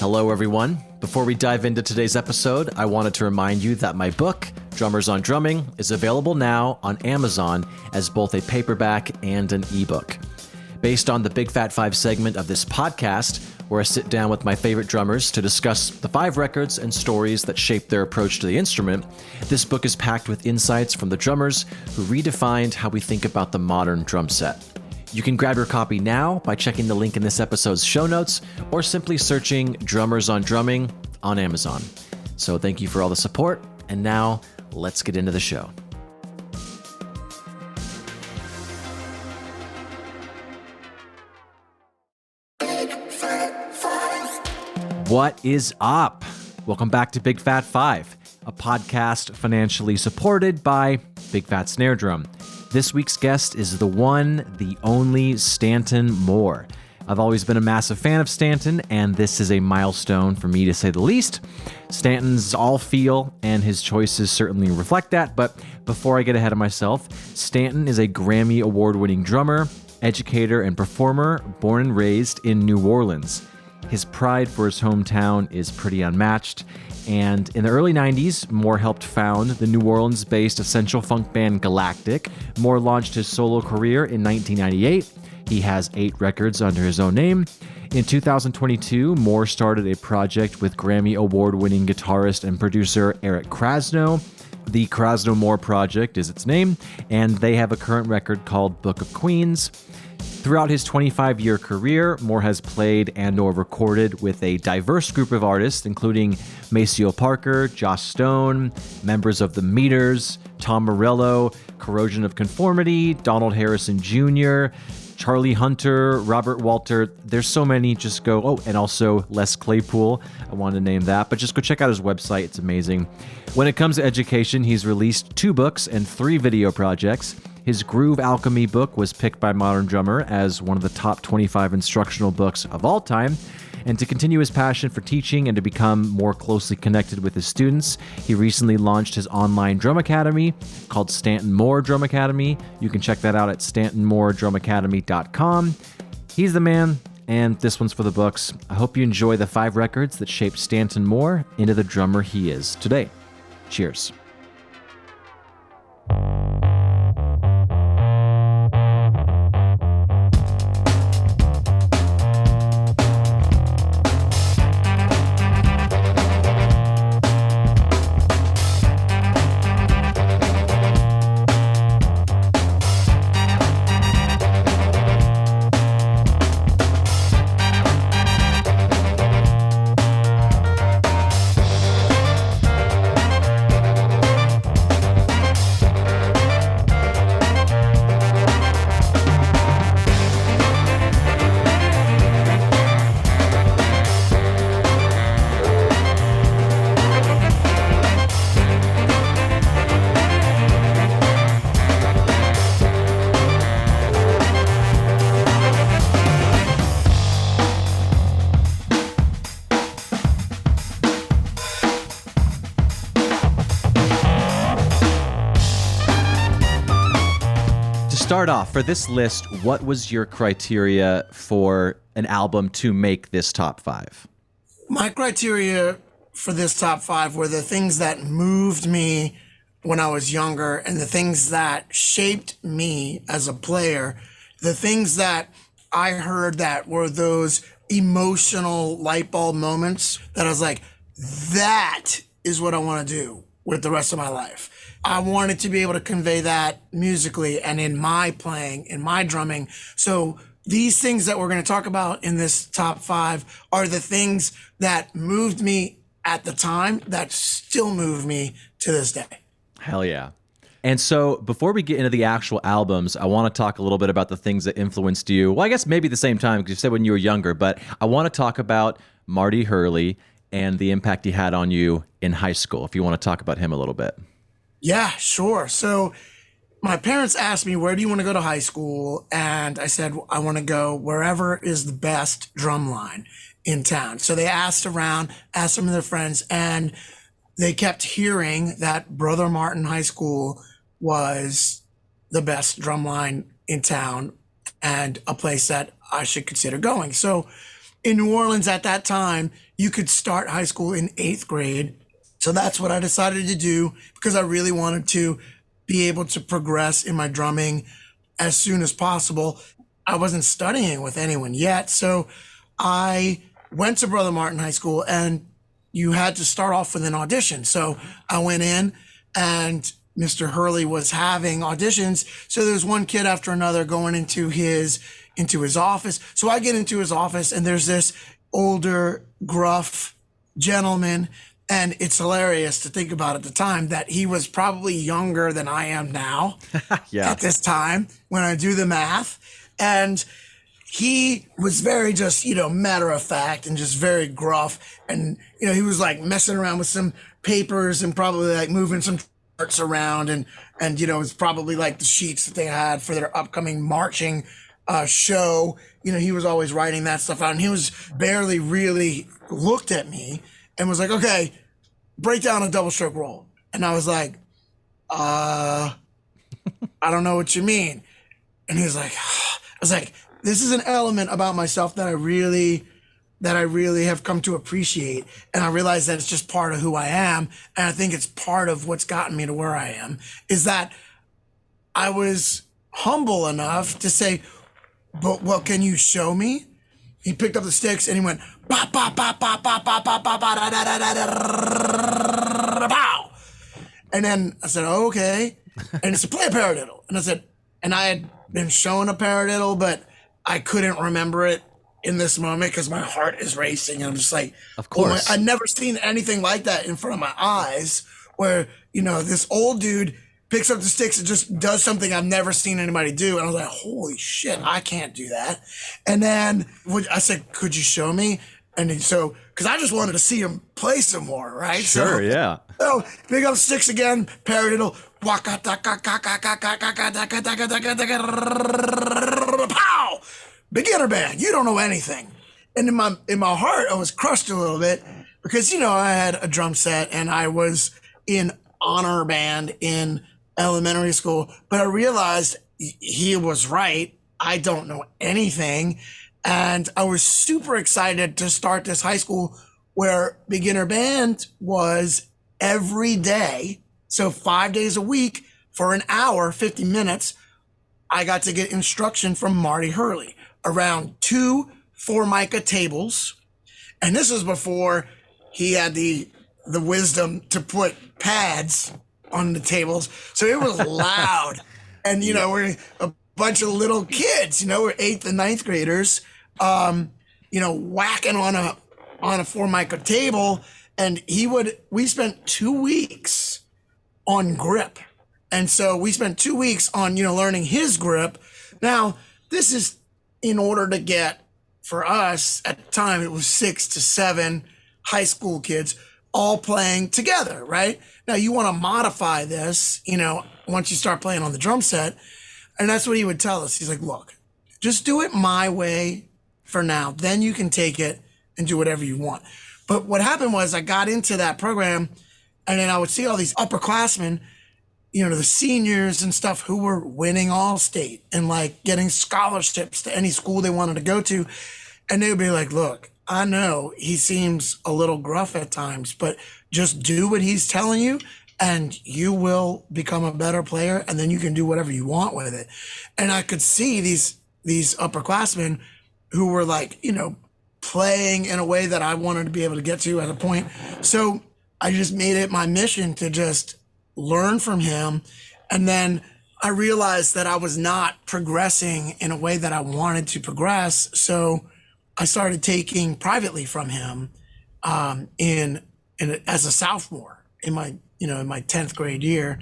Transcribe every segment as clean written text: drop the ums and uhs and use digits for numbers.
Hello, everyone. Before we dive into today's episode, I wanted to remind you that my book, Drummers on Drumming, is available now on Amazon as both a paperback and an ebook. Based on the Big Fat Five segment of this podcast, where I sit down with my favorite drummers to discuss the 5 records and stories that shaped their approach to the instrument, this book is packed with insights from the drummers who redefined how we think about the modern drum set. You can grab your copy now by checking the link in this episode's show notes or simply searching Drummers on Drumming on Amazon. So thank you for all the support, and now let's get into the show. What is up? Welcome back to Big Fat Five, a podcast financially supported by Big Fat Snare Drum. This week's guest is the one, the only Stanton Moore. I've always been a massive fan of Stanton, and this is a milestone for me to say the least. Stanton's all feel, and his choices certainly reflect that, but before I get ahead of myself, Stanton is a Grammy award-winning drummer, educator, and performer born and raised in New Orleans. His pride for his hometown is pretty unmatched, and in the early 90s, Moore helped found the New Orleans-based essential funk band Galactic. Moore launched his solo career in 1998. He has 8 records under his own name. In 2022, Moore started a project with Grammy award-winning guitarist and producer Eric Krasno. The Krasno Moore Project is its name, and they have a current record called Book of Queens. Throughout his 25-year career, Moore has played and/or recorded with a diverse group of artists, including Maceo Parker, Joss Stone, members of the Meters, Tom Morello, Corrosion of Conformity, Donald Harrison Jr., Charlie Hunter, Robert Walter. There's so many. Just go. Oh, and also Les Claypool. I wanted to name that, but just go check out his website. It's amazing. When it comes to education, he's released 2 books and 3 video projects. His Groove Alchemy book was picked by Modern Drummer as one of the top 25 instructional books of all time. And to continue his passion for teaching and to become more closely connected with his students, he recently launched his online drum academy called Stanton Moore Drum Academy. You can check that out at stantonmooredrumacademy.com. He's the man, and this one's for the books. I hope you enjoy the 5 records that shaped Stanton Moore into the drummer he is today. Cheers. Start off, for this list, what was your criteria for an album to make this top 5? My criteria for this top 5 were the things that moved me when I was younger and the things that shaped me as a player, the things that I heard that were those emotional light bulb moments that I was like, that is what I want to do with the rest of my life. I wanted to be able to convey that musically and in my playing, in my drumming. So these things that we're going to talk about in this top 5 are the things that moved me at the time that still move me to this day. Hell yeah. And so before we get into the actual albums, I want to talk a little bit about the things that influenced you. Well, I guess maybe the same time, because you said when you were younger, but I want to talk about Marty Hurley and the impact he had on you in high school, if you want to talk about him a little bit. Yeah, sure. So my parents asked me, where do you want to go to high school? And I said, I want to go wherever is the best drum line in town. So they asked around, asked some of their friends, and they kept hearing that Brother Martin High School was the best drum line in town and a place that I should consider going. So in New Orleans at that time, you could start high school in 8th grade. So that's what I decided to do because I really wanted to be able to progress in my drumming as soon as possible. I wasn't studying with anyone yet. So I went to Brother Martin High School, and you had to start off with an audition. So I went in, and Mr. Hurley was having auditions. So there's one kid after another going into his office. So I get into his office, and there's this older, gruff gentleman. And it's hilarious to think about at the time that he was probably younger than I am now at this time when I do the math. And he was very just, matter of fact and just very gruff. And, he was like messing around with some papers and probably like moving some charts around. And it was probably like the sheets that they had for their upcoming marching show. He was always writing that stuff out. And he was barely really looked at me and was like, okay, break down a double stroke roll. And I was like, I don't know what you mean. And he was like, I was like, this is an element about myself that I really have come to appreciate. And I realize that it's just part of who I am. And I think it's part of what's gotten me to where I am, is that I was humble enough to say, but what can you show me? He picked up the sticks and he went, ba, ba, ba, ba, ba, ba, ba, ba, ba, da, da, da, da, da, bow. And then I said, oh, okay. And he said, play a paradiddle. And I said, and I had been shown a paradiddle, but I couldn't remember it in this moment because my heart is racing. And I'm just like, of course. I'd never seen anything like that in front of my eyes where, this old dude picks up the sticks and just does something I've never seen anybody do. And I was like, holy shit, I can't do that. And then I said, could you show me? And because I just wanted to see him play some more, right? Sure, yeah. So pick up sticks again, paradiddle, pow! Beginner band, you don't know anything. And in my heart, I was crushed a little bit because, I had a drum set and I was in honor band in elementary school, but I realized he was right. I don't know anything. And I was super excited to start this high school where beginner band was every day. So 5 days a week for an hour, 50 minutes, I got to get instruction from Marty Hurley around 2 Formica tables. And this was before he had the wisdom to put pads on the tables. So it was loud. And, we're a bunch of little kids, we're 8th and 9th graders, whacking on a Formica table. And we spent 2 weeks on grip. And so we spent 2 weeks on, learning his grip. Now, this is in order to get, for us at the time, it was 6 to 7 high school kids all playing together, right? Now you want to modify this, once you start playing on the drum set. And that's what he would tell us. He's like, look, just do it my way for now. Then you can take it and do whatever you want. But what happened was I got into that program and then I would see all these upperclassmen, the seniors and stuff who were winning all state and like getting scholarships to any school they wanted to go to. And they would be like, look, I know he seems a little gruff at times, but just do what he's telling you and you will become a better player and then you can do whatever you want with it. And I could see these upperclassmen who were like, playing in a way that I wanted to be able to get to at a point. So I just made it my mission to just learn from him. And then I realized that I was not progressing in a way that I wanted to progress. So I started taking privately from him as a sophomore in my 10th grade year.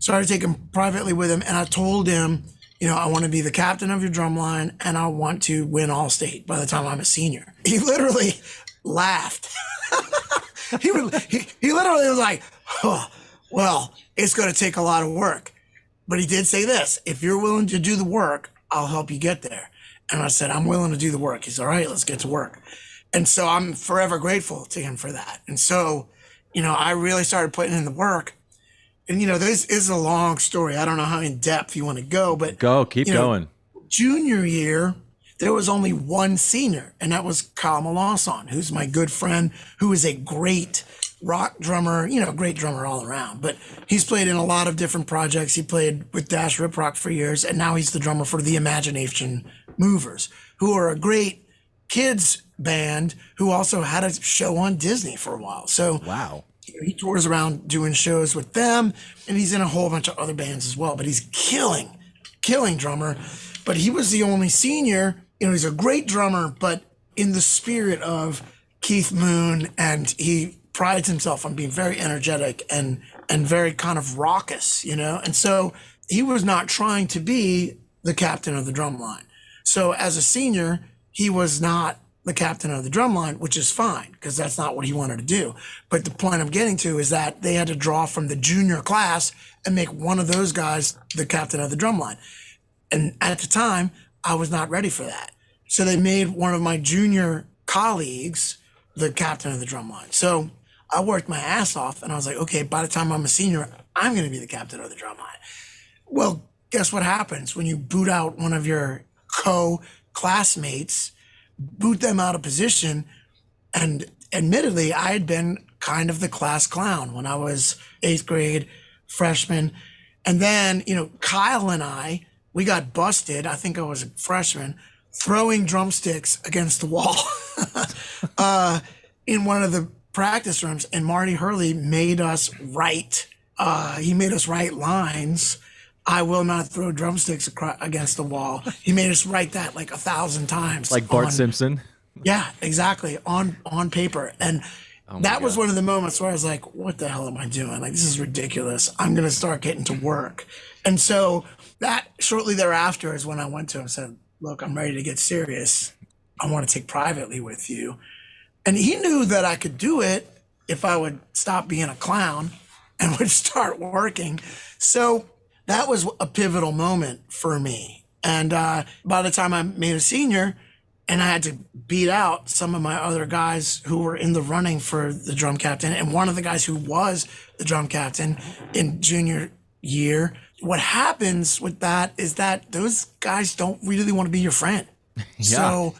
Started taking privately with him, and I told him, I want to be the captain of your drum line, and I want to win all state by the time I'm a senior. He literally laughed. he literally was like, oh, well, it's going to take a lot of work. But he did say this: if you're willing to do the work, I'll help you get there. And I said, I'm willing to do the work. He's all right, let's get to work. And so I'm forever grateful to him for that. And so, I really started putting in the work. And, this is a long story. I don't know how in depth you want to go, but keep going. Junior year, there was only one senior, and that was Kyle Malawson, who's my good friend, who is a great rock drummer, great drummer all around. But he's played in a lot of different projects. He played with Dash Rip Rock for years, and now he's the drummer for the Imagination Movers, who are a great kids band who also had a show on Disney for a while. So Wow. he tours around doing shows with them, and he's in a whole bunch of other bands as well. But he's killing drummer. But he was the only senior. He's a great drummer, but in the spirit of Keith Moon, and he prides himself on being very energetic and very kind of raucous, And so he was not trying to be the captain of the drum line. So as a senior, he was not the captain of the drum line, which is fine because that's not what he wanted to do. But the point I'm getting to is that they had to draw from the junior class and make one of those guys the captain of the drum line. And at the time, I was not ready for that. So they made one of my junior colleagues the captain of the drum line. So I worked my ass off, and I was like, okay, by the time I'm a senior, I'm going to be the captain of the drum line. Well, guess what happens when you boot out one of your co-classmates, boot them out of position? And admittedly, I had been kind of the class clown when I was 8th grade, freshman. And then, Kyle and I, we got busted. I think I was a freshman, throwing drumsticks against the wall in one of the practice rooms. And Marty Hurley made us write. He made us write lines. I will not throw drumsticks against the wall. He made us write that like 1,000 times. Like Bart Simpson? Yeah, exactly. On paper. And that was one of the moments where I was like, what the hell am I doing? Like, this is ridiculous. I'm going to start getting to work. And so that shortly thereafter is when I went to him and said, look, I'm ready to get serious. I want to take privately with you. And he knew that I could do it if I would stop being a clown and would start working. So that was a pivotal moment for me. And by the time I made a senior and I had to beat out some of my other guys who were in the running for the drum captain, and one of the guys who was the drum captain in junior year, what happens with that is that those guys don't really want to be your friend. Yeah. So,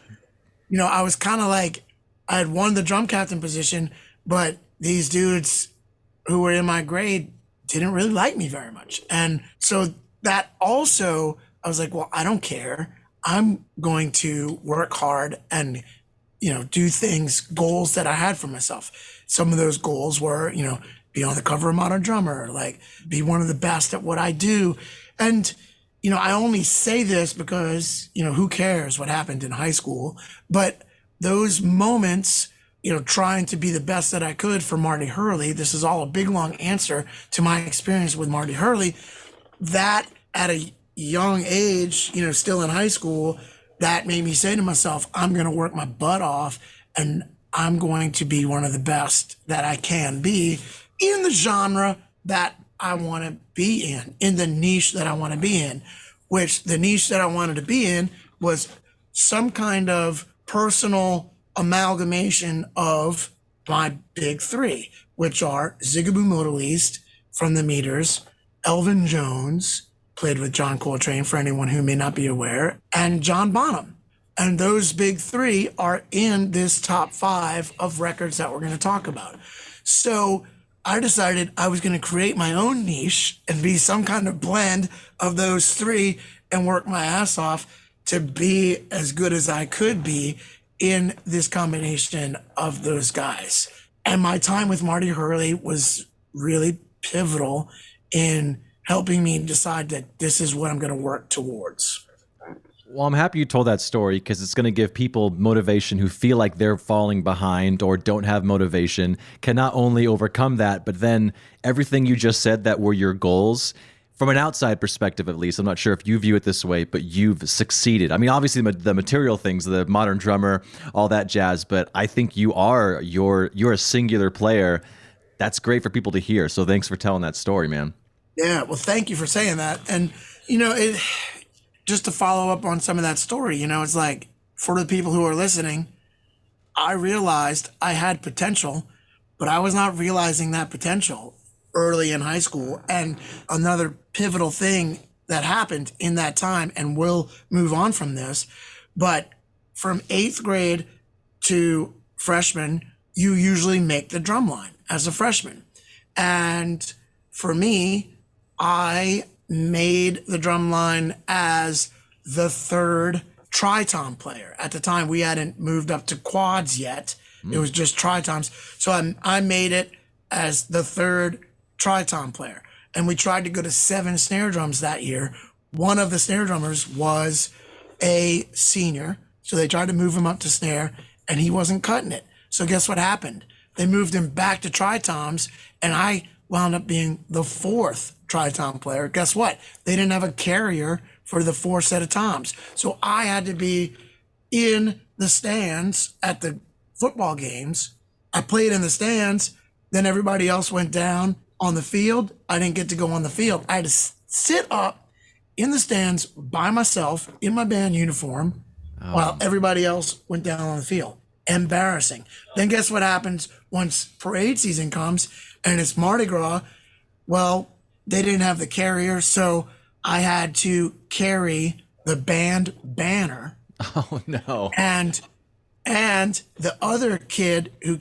I was kind of like, I had won the drum captain position, but these dudes who were in my grade didn't really like me very much. And so that also, I was like, well, I don't care. I'm going to work hard and, do things, goals that I had for myself. Some of those goals were, be on the cover of Modern Drummer, like be one of the best at what I do. And, I only say this because, who cares what happened in high school, but those moments, trying to be the best that I could for Marty Hurley, this is all a big, long answer to my experience with Marty Hurley, that at a young age, still in high school, that made me say to myself, I'm going to work my butt off and I'm going to be one of the best that I can be in the genre that I want to be in the niche that I want to be in, which the niche that I wanted to be in was some kind of personal amalgamation of my big three, which are Zigaboo Modeliste from the Meters, Elvin Jones, played with John Coltrane for anyone who may not be aware, and John Bonham. And those big three are in this top 5 of records that we're going to talk about. So I decided I was going to create my own niche and be some kind of blend of those three and work my ass off to be as good as I could be in this combination of those guys. And my time with Marty Hurley was really pivotal in helping me decide that this is what I'm going to work towards. Well, I'm happy you told that story because it's going to give people motivation who feel like they're falling behind or don't have motivation, can not only overcome that, but then everything you just said that were your goals, from an outside perspective at least, I'm not sure if you view it this way, but you've succeeded. I mean, obviously the material things, the modern drummer, all that jazz, but I think you're a singular player. That's great for people to hear. So thanks for telling that story, man. Yeah, well, thank you for saying that. And, just to follow up on some of that story, it's like, for the people who are listening, I realized I had potential, but I was not realizing that potential early in high school. And another pivotal thing that happened in that time, and we'll move on from this, but from 8th grade to freshman, you usually make the drum line as a freshman. And for me, I made the drum line as the 3rd tritom player. At the time, we hadn't moved up to quads yet. It was just tritoms. So I made it as the 3rd tritom player. And we tried to go to 7 snare drums that year. One of the snare drummers was a senior. So they tried to move him up to snare, and he wasn't cutting it. So guess what happened? They moved him back to tritoms, and I wound up being the 4th tritom player. Guess what? They didn't have a carrier for the 4 set of toms. So I had to be in the stands at the football games. I played in the stands. Then everybody else went down on the field. I didn't get to go on the field. I had to sit up in the stands by myself in my band uniform while everybody else went down on the field. Embarrassing. Then guess what happens once parade season comes and it's Mardi Gras? Well, they didn't have the carrier, so I had to carry the band banner. Oh no. And the other kid who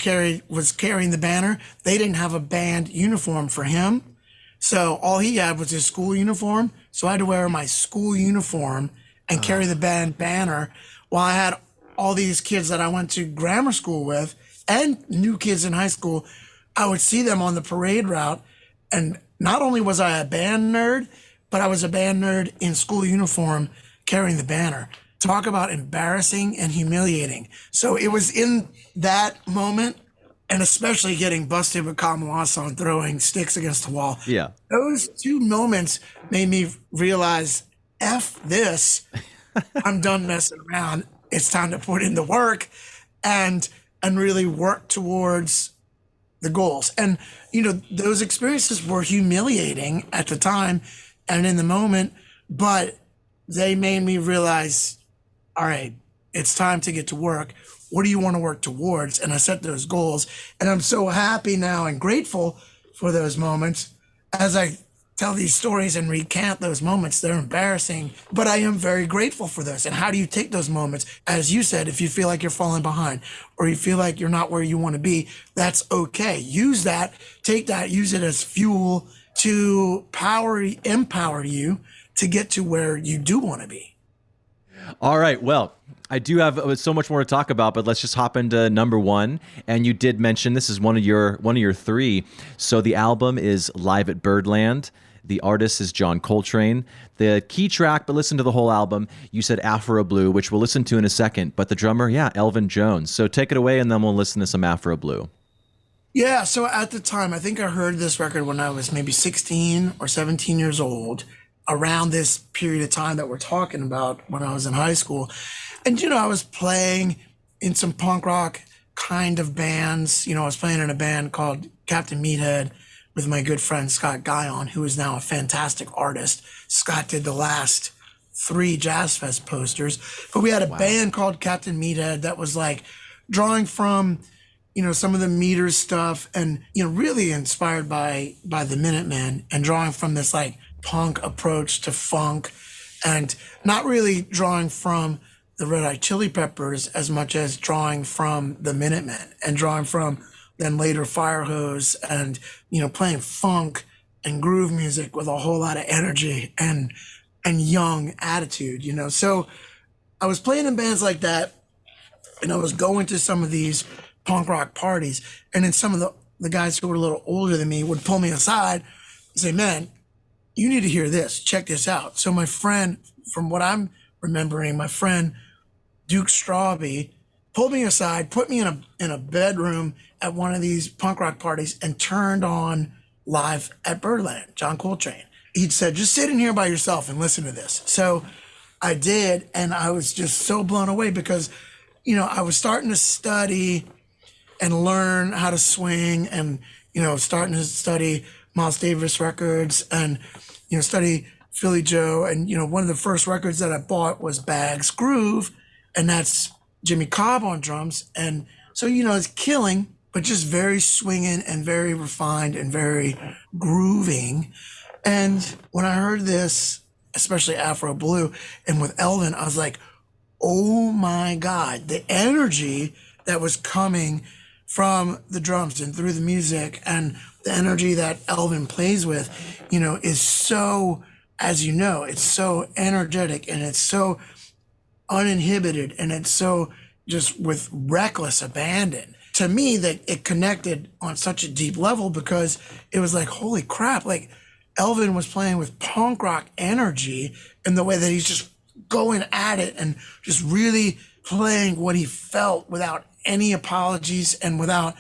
was carrying the banner, they didn't have a band uniform for him. So all he had was his school uniform. So I had to wear my school uniform and carry the band banner while I had all these kids that I went to grammar school with and new kids in high school. I would see them on the parade route. And not only was I a band nerd, but I was a band nerd in school uniform carrying the banner. Talk about embarrassing and humiliating. So it was in that moment, and especially getting busted with Kamalasan and throwing sticks against the wall. Yeah. Those 2 moments made me realize, F this, I'm done messing around. It's time to put in the work and really work towards the goals. And, those experiences were humiliating at the time and in the moment, but they made me realize, all right, it's time to get to work. What do you want to work towards? And I set those goals. And I'm so happy now and grateful for those moments. As I tell these stories and recant those moments, they're embarrassing, but I am very grateful for those. And how do you take those moments? As you said, if you feel like you're falling behind or you feel like you're not where you want to be, that's okay. Use that, take that, use it as fuel to empower you to get to where you do want to be. All right. Well, I do have so much more to talk about, but let's just hop into number 1. And you did mention this is one of your 3. So the album is Live at Birdland. The artist is John Coltrane. The key track, but listen to the whole album. You said Afro Blue, which we'll listen to in a second. But the drummer, Elvin Jones. So take it away, and then we'll listen to some Afro Blue. Yeah. So at the time, I think I heard this record when I was maybe 16 or 17 years old, around this period of time that we're talking about when I was in high school. And, I was playing in some punk rock kind of bands. I was playing in a band called Captain Meathead with my good friend Scott Guyon, who is now a fantastic artist. Scott did the last 3 Jazz Fest posters. But we had a band called Captain Meathead that was like drawing from, some of the Meters stuff and, really inspired by the Minutemen and drawing from this like punk approach to funk and not really drawing from the Red Hot Chili Peppers as much as drawing from the Minutemen and drawing from then later Firehose and, playing funk and groove music with a whole lot of energy and young attitude, So I was playing in bands like that and I was going to some of these punk rock parties, and then some of the guys who were a little older than me would pull me aside and say, man, you need to hear this, check this out. So my friend, from what I'm remembering, my friend Duke Strawby pulled me aside, put me in a bedroom at one of these punk rock parties and turned on Live at Birdland, John Coltrane. He'd said, just sit in here by yourself and listen to this. So I did, and I was just so blown away because, I was starting to study and learn how to swing and, starting to study Miles Davis records and, study Philly Joe. And, one of the first records that I bought was Bag's Groove, and that's Jimmy Cobb on drums. And so, it's killing, but just very swinging and very refined and very grooving. And when I heard this, especially Afro Blue and with Elvin, I was like, oh my God, the energy that was coming from the drums and through the music, and the energy that Elvin plays with, is so, as you know, it's so energetic, and it's so uninhibited, and it's so just with reckless abandon. To me, that it connected on such a deep level, because it was like, holy crap, like Elvin was playing with punk rock energy in the way that he's just going at it and just really playing what he felt without any apologies and without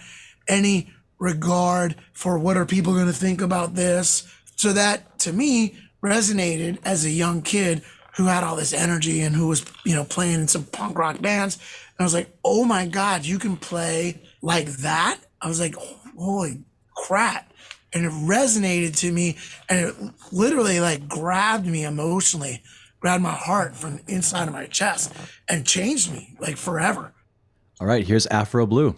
any regard for what are people going to think about this. So that, to me, resonated as a young kid who had all this energy and who was, playing in some punk rock bands. And I was like, oh my God, you can play like that? I was like, holy crap. And it resonated to me, and it literally like grabbed me emotionally, grabbed my heart from the inside of my chest, and changed me like forever. All right, here's Afro Blue.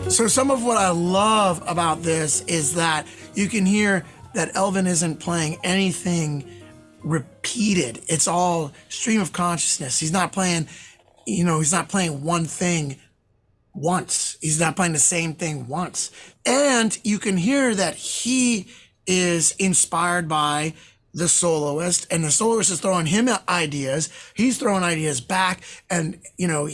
So some of what I love about this is that you can hear that Elvin isn't playing anything repeated. It's all stream of consciousness. He's not playing, he's not playing one thing once. He's not playing the same thing once. And you can hear that he is inspired by the soloist, and the soloist is throwing him ideas. He's throwing ideas back, and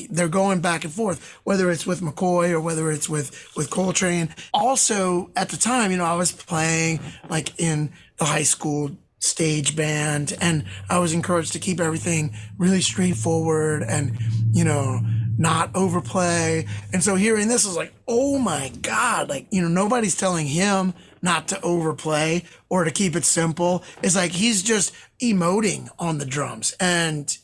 they're going back and forth, whether it's with McCoy or whether it's with Coltrane. Also, at the time, I was playing like in the high school stage band, and I was encouraged to keep everything really straightforward and not overplay. And so hearing this was like, oh my God, like nobody's telling him not to overplay or to keep it simple. It's like he's just emoting on the drums, and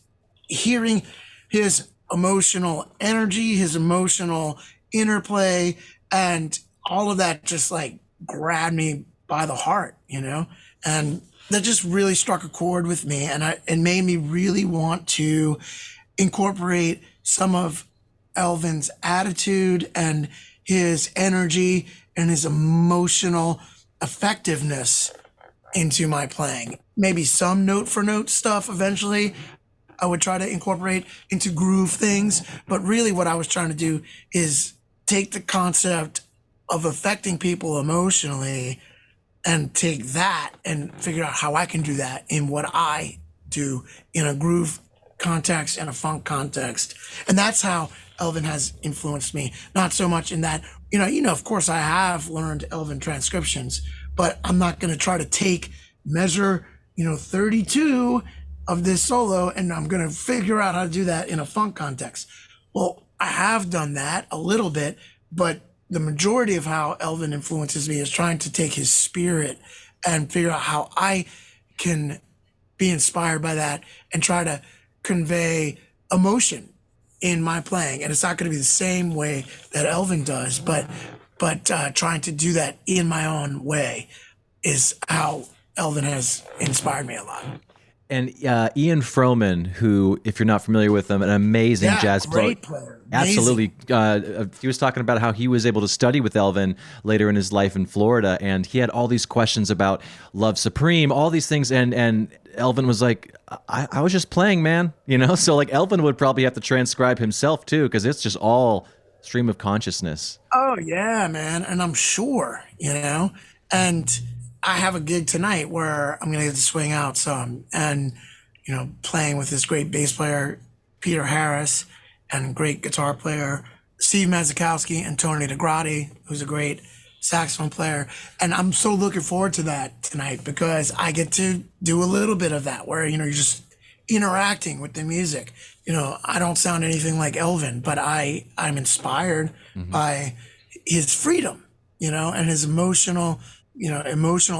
hearing his emotional energy, his emotional interplay, and all of that just like grabbed me by the heart, and that just really struck a chord with me, and it made me really want to incorporate some of Elvin's attitude and his energy and his emotional effectiveness into my playing. Maybe some note for note stuff eventually I would try to incorporate into groove things, but really what I was trying to do is take the concept of affecting people emotionally and take that and figure out how I can do that in what I do in a groove context and a funk context. And that's how Elvin has influenced me. Not so much in that, of course I have learned Elvin transcriptions, but I'm not going to try to measure 32 of this solo, and I'm going to figure out how to do that in a funk context. Well, I have done that a little bit, but the majority of how Elvin influences me is trying to take his spirit and figure out how I can be inspired by that and try to convey emotion in my playing. And it's not going to be the same way that Elvin does, but trying to do that in my own way is how Elvin has inspired me a lot. And Ian Froman, who, if you're not familiar with him, an amazing jazz great player. Absolutely. He was talking about how he was able to study with Elvin later in his life in Florida, and he had all these questions about Love Supreme, all these things, and Elvin was like, I was just playing, man. So like Elvin would probably have to transcribe himself too, because it's just all stream of consciousness. Oh yeah, man. And I'm sure, and I have a gig tonight where I'm going to get to swing out some and, playing with this great bass player, Peter Harris, and great guitar player, Steve Mazikowski, and Tony DeGrati, who's a great saxophone player. And I'm so looking forward to that tonight because I get to do a little bit of that where, you're just interacting with the music. I don't sound anything like Elvin, but I'm inspired by his freedom, and his emotional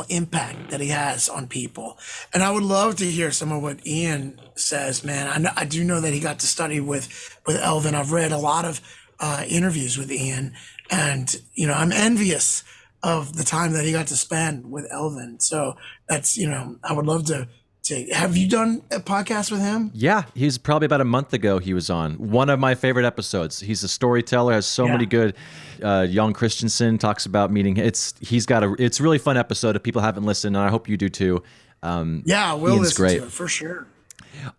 impact that he has on people. And I would love to hear some of what Ian says, man. I do know that he got to study with Elvin. I've read a lot of interviews with Ian, and, I'm envious of the time that he got to spend with Elvin. So that's, I would love to have you done a podcast with him? Yeah, he's probably about a month ago he was on. One of my favorite episodes. He's a storyteller, has so many good. Jan Christensen talks about meeting. It's a really fun episode. If people haven't listened, and I hope you do too. Yeah, we'll Ian's listen great. to it for sure.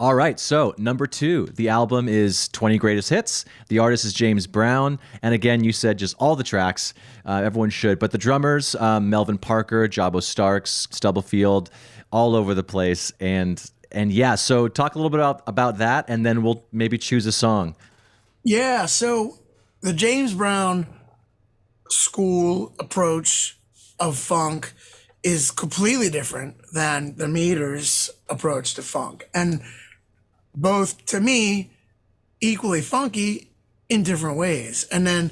All right, so number 2, the album is 20 Greatest Hits. The artist is James Brown, and again, you said just all the tracks. Everyone should, but the drummers, Melvin Parker, Jabo Starks, Stubblefield, all over the place, and yeah. So talk a little bit about that, and then we'll maybe choose a song. Yeah, so the James Brown school approach of funk is completely different than the Meters approach to funk, and both, to me, equally funky in different ways. And then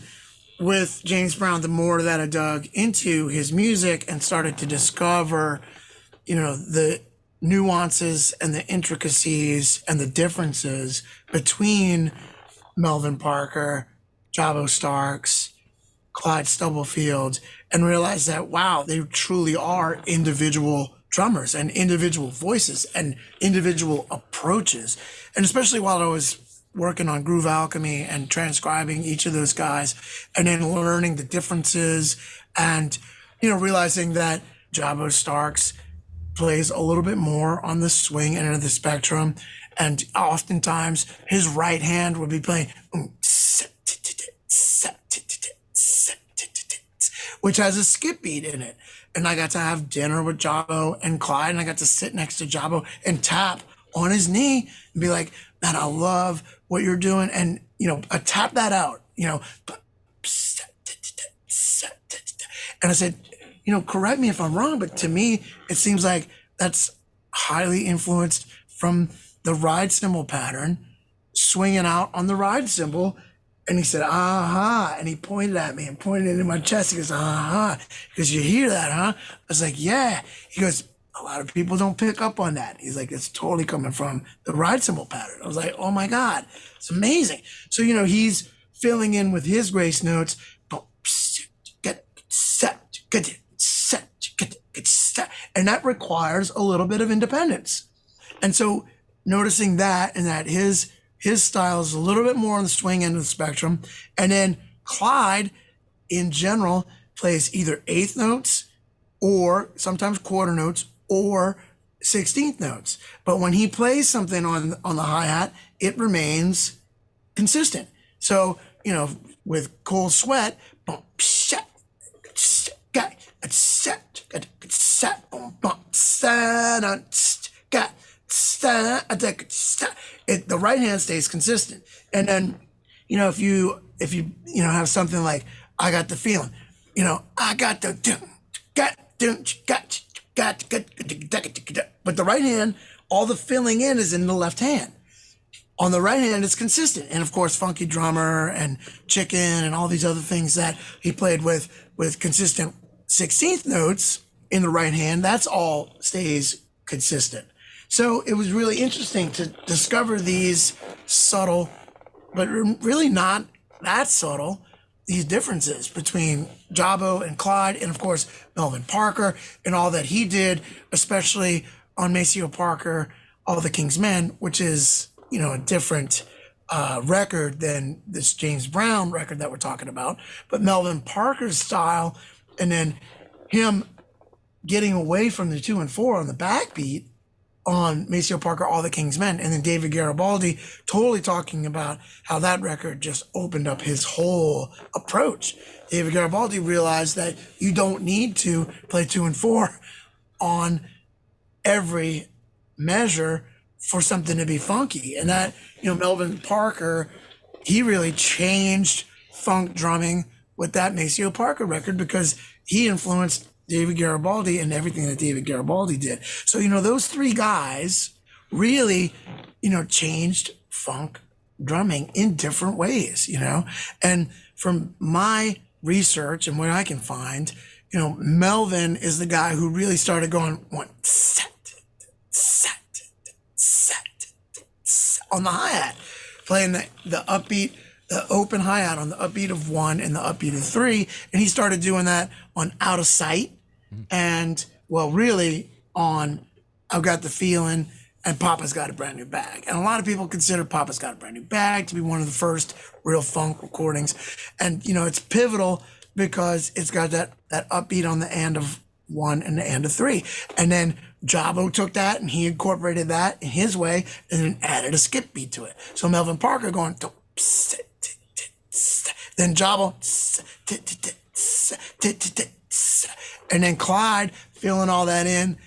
with James Brown, the more that I dug into his music and started to discover, the nuances and the intricacies and the differences between Melvin Parker, Jabo Starks, Clyde Stubblefield, and realize that, wow, they truly are individual drummers and individual voices and individual approaches. And especially while I was working on Groove Alchemy and transcribing each of those guys and then learning the differences and, realizing that Jabo Starks plays a little bit more on the swing end of the spectrum. And oftentimes his right hand would be playing, which has a skip beat in it. And I got to have dinner with Jabo and Clyde, and I got to sit next to Jabo and tap on his knee and be like, man, I love what you're doing. And, I tap that out, and I said, correct me if I'm wrong, but to me, it seems like that's highly influenced from the ride cymbal pattern, swinging out on the ride cymbal. And he said, aha. And he pointed at me and pointed in my chest. He goes, aha. Because you hear that, huh? I was like, yeah. He goes, a lot of people don't pick up on that. He's like, it's totally coming from the ride cymbal pattern. I was like, oh my God, it's amazing. So, he's filling in with his grace notes. Get set, get set, get set. And that requires a little bit of independence. And so noticing that, and that his style is a little bit more on the swing end of the spectrum. And then Clyde, in general, plays either eighth notes or sometimes quarter notes or 16th notes. But when he plays something on the hi-hat, it remains consistent. So, with Cold Sweat, the right hand stays consistent. And then, if you have something like, I got the feeling, I got the but the right hand, all the filling in is in the left hand. On the right hand, it's consistent. And of course, Funky Drummer and Chicken and all these other things that he played with consistent 16th notes in the right hand, that's all stays consistent. So it was really interesting to discover these subtle, but really not that subtle, these differences between Jabo and Clyde, and of course, Melvin Parker and all that he did, especially on Maceo Parker All the King's Men, which is, a different record than this James Brown record that we're talking about. But Melvin Parker's style, and then him getting away from the 2 and 4 on the backbeat on Maceo Parker, All the King's Men, and then David Garibaldi totally talking about how that record just opened up his whole approach. David Garibaldi realized that you don't need to play 2 and 4 on every measure for something to be funky. And that, Melvin Parker, he really changed funk drumming with that Maceo Parker record because he influenced David Garibaldi and everything that David Garibaldi did. So, those 3 guys really, changed funk drumming in different ways, And from my research and what I can find, Melvin is the guy who really started going one set, on the hi-hat, playing the upbeat, the open hi-hat on the upbeat of 1 and the upbeat of 3. And he started doing that on Out of Sight and, well, really on I've Got the Feeling and Papa's Got a Brand New Bag. And a lot of people consider Papa's Got a Brand New Bag to be one of the first real funk recordings. And, it's pivotal because it's got that upbeat on the and of 1 and the and of 3. And then Jabo took that and he incorporated that in his way and then added a skip beat to it. So Melvin Parker going, then Jabo, and then Clyde filling all that in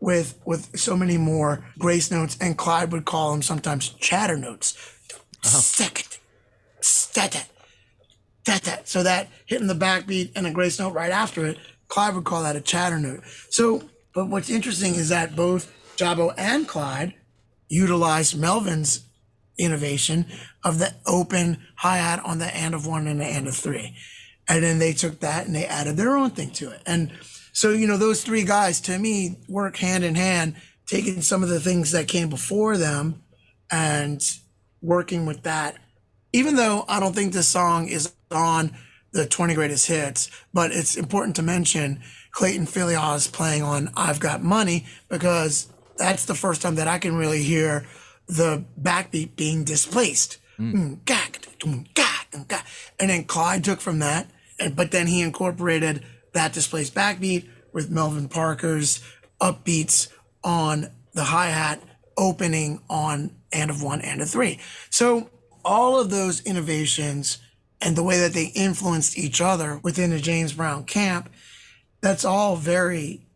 with so many more grace notes, and Clyde would call them sometimes chatter notes. So that hitting the backbeat and a grace note right after it, Clyde would call that a chatter note. So, but what's interesting is that both Jabo and Clyde utilized Melvin's innovation of the open hi-hat on the and of 1 and the and of 3. And then they took that and they added their own thing to it. And so, those 3 guys, to me, work hand in hand, taking some of the things that came before them and working with that. Even though I don't think this song is on the 20 greatest hits, but it's important to mention Clayton Filiaz playing on I've Got Money, because that's the first time that I can really hear the backbeat being displaced. And then Clyde took from that, but then he incorporated that displaced backbeat with Melvin Parker's upbeats on the hi-hat opening on and of 1 and of 3. So all of those innovations and the way that they influenced each other within the James Brown camp, that's all very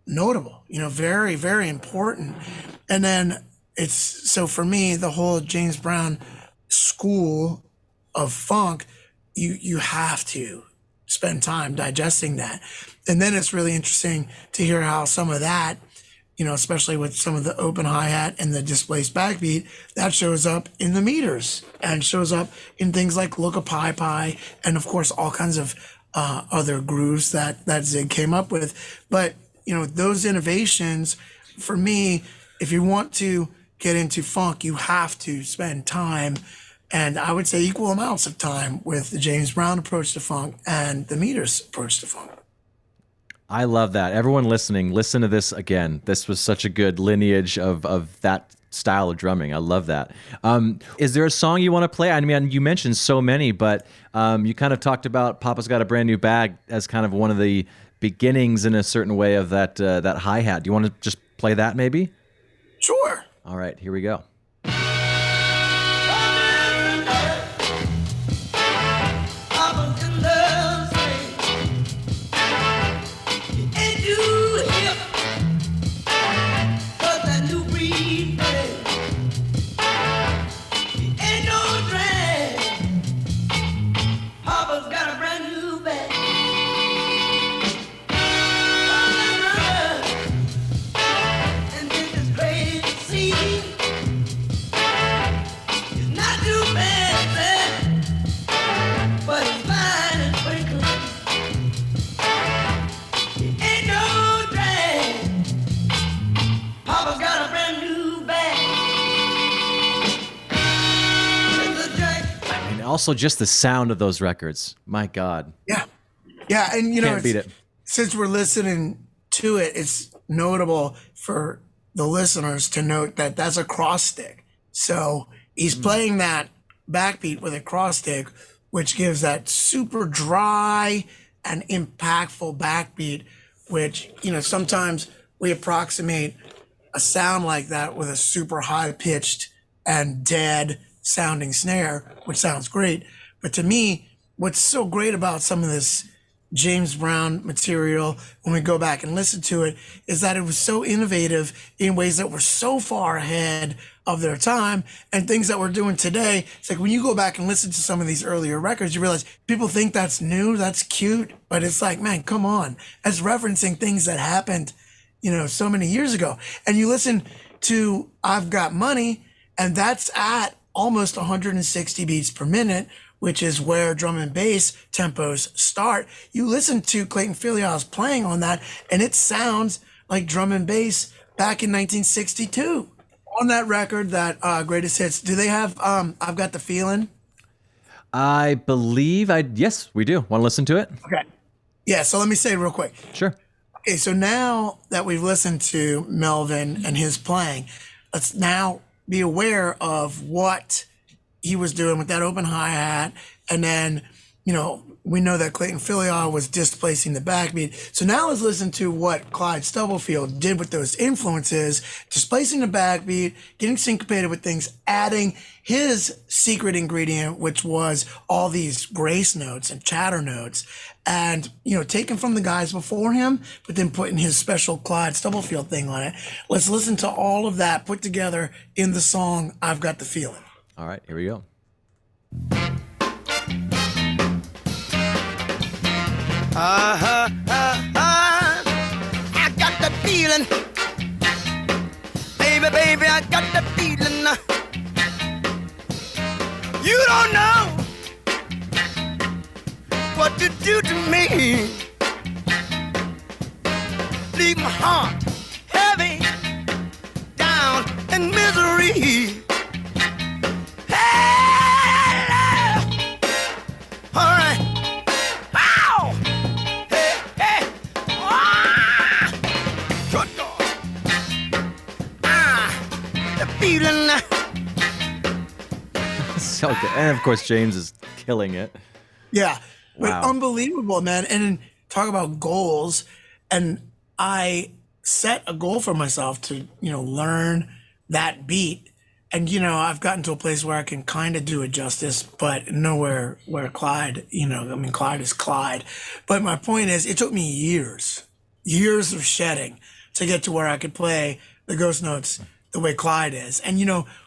notable, very, very important. And then so for me, the whole James Brown school of funk, you have to spend time digesting that. And then it's really interesting to hear how some of that, especially with some of the open hi-hat and the displaced backbeat, that shows up in the meters and shows up in things like Look a Pie Pie, and of course all kinds of other grooves that Zig came up with. But those innovations, for me, if you want to get into funk, you have to spend time, and I would say equal amounts of time, with the James Brown approach to funk and the meters approach to funk. I love that. Everyone listening, listen to this again. This was such a good lineage of that style of drumming. I love that. Is there a song you want to play? I mean, you mentioned so many, but you kind of talked about Papa's Got a Brand New Bag as kind of one of the beginnings in a certain way of that hi-hat. Do you want to just play that maybe? Sure. All right, here we go. Also, just the sound of those records. My God. Yeah. Yeah. And, Can't beat it. Since we're listening to it, it's notable for the listeners to note that that's a cross stick. So he's playing that backbeat with a cross stick, which gives that super dry and impactful backbeat, which, sometimes we approximate a sound like that with a super high pitched and dead sounding snare, which sounds great. But to me, what's so great about some of this James Brown material, when we go back and listen to it, is that it was so innovative in ways that were so far ahead of their time, and things that we're doing today. It's like when you go back and listen to some of these earlier records, you realize people think that's new, that's cute, but it's like, man, come on. That's referencing things that happened, so many years ago. And you listen to I've Got Money, and that's at almost 160 beats per minute, which is where drum and bass tempos start. You listen to Clayton Filial's playing on that, and it sounds like drum and bass back in 1962. On that record, that Greatest Hits, do they have I've Got the Feeling? I believe yes, we do. Want to listen to it? Okay. Yeah, so let me say it real quick. Sure. Okay, so now that we've listened to Melvin and his playing, let's now be aware of what he was doing with that open hi-hat. And then, we know that Clayton Filial was displacing the backbeat. So now let's listen to what Clyde Stubblefield did with those influences, displacing the backbeat, getting syncopated with things, adding his secret ingredient, which was all these grace notes and chatter notes, and, taken from the guys before him, but then putting his special Clyde Stubblefield thing on it. Let's listen to all of that put together in the song, I've Got the Feeling. All right, here we go. I got the feeling. Baby, I got the feeling. You don't know what to do to me. Leave my heart heavy, down in misery. So good. And of course, James is killing it. Yeah, but Wow. unbelievable, man. And then talk about goals. And I set a goal for myself to, learn that beat. And, I've gotten to a place where I can kind of do it justice, but nowhere where Clyde, Clyde is Clyde. But my point is, it took me years of shedding to get to where I could play the ghost notes the way Clyde is. And,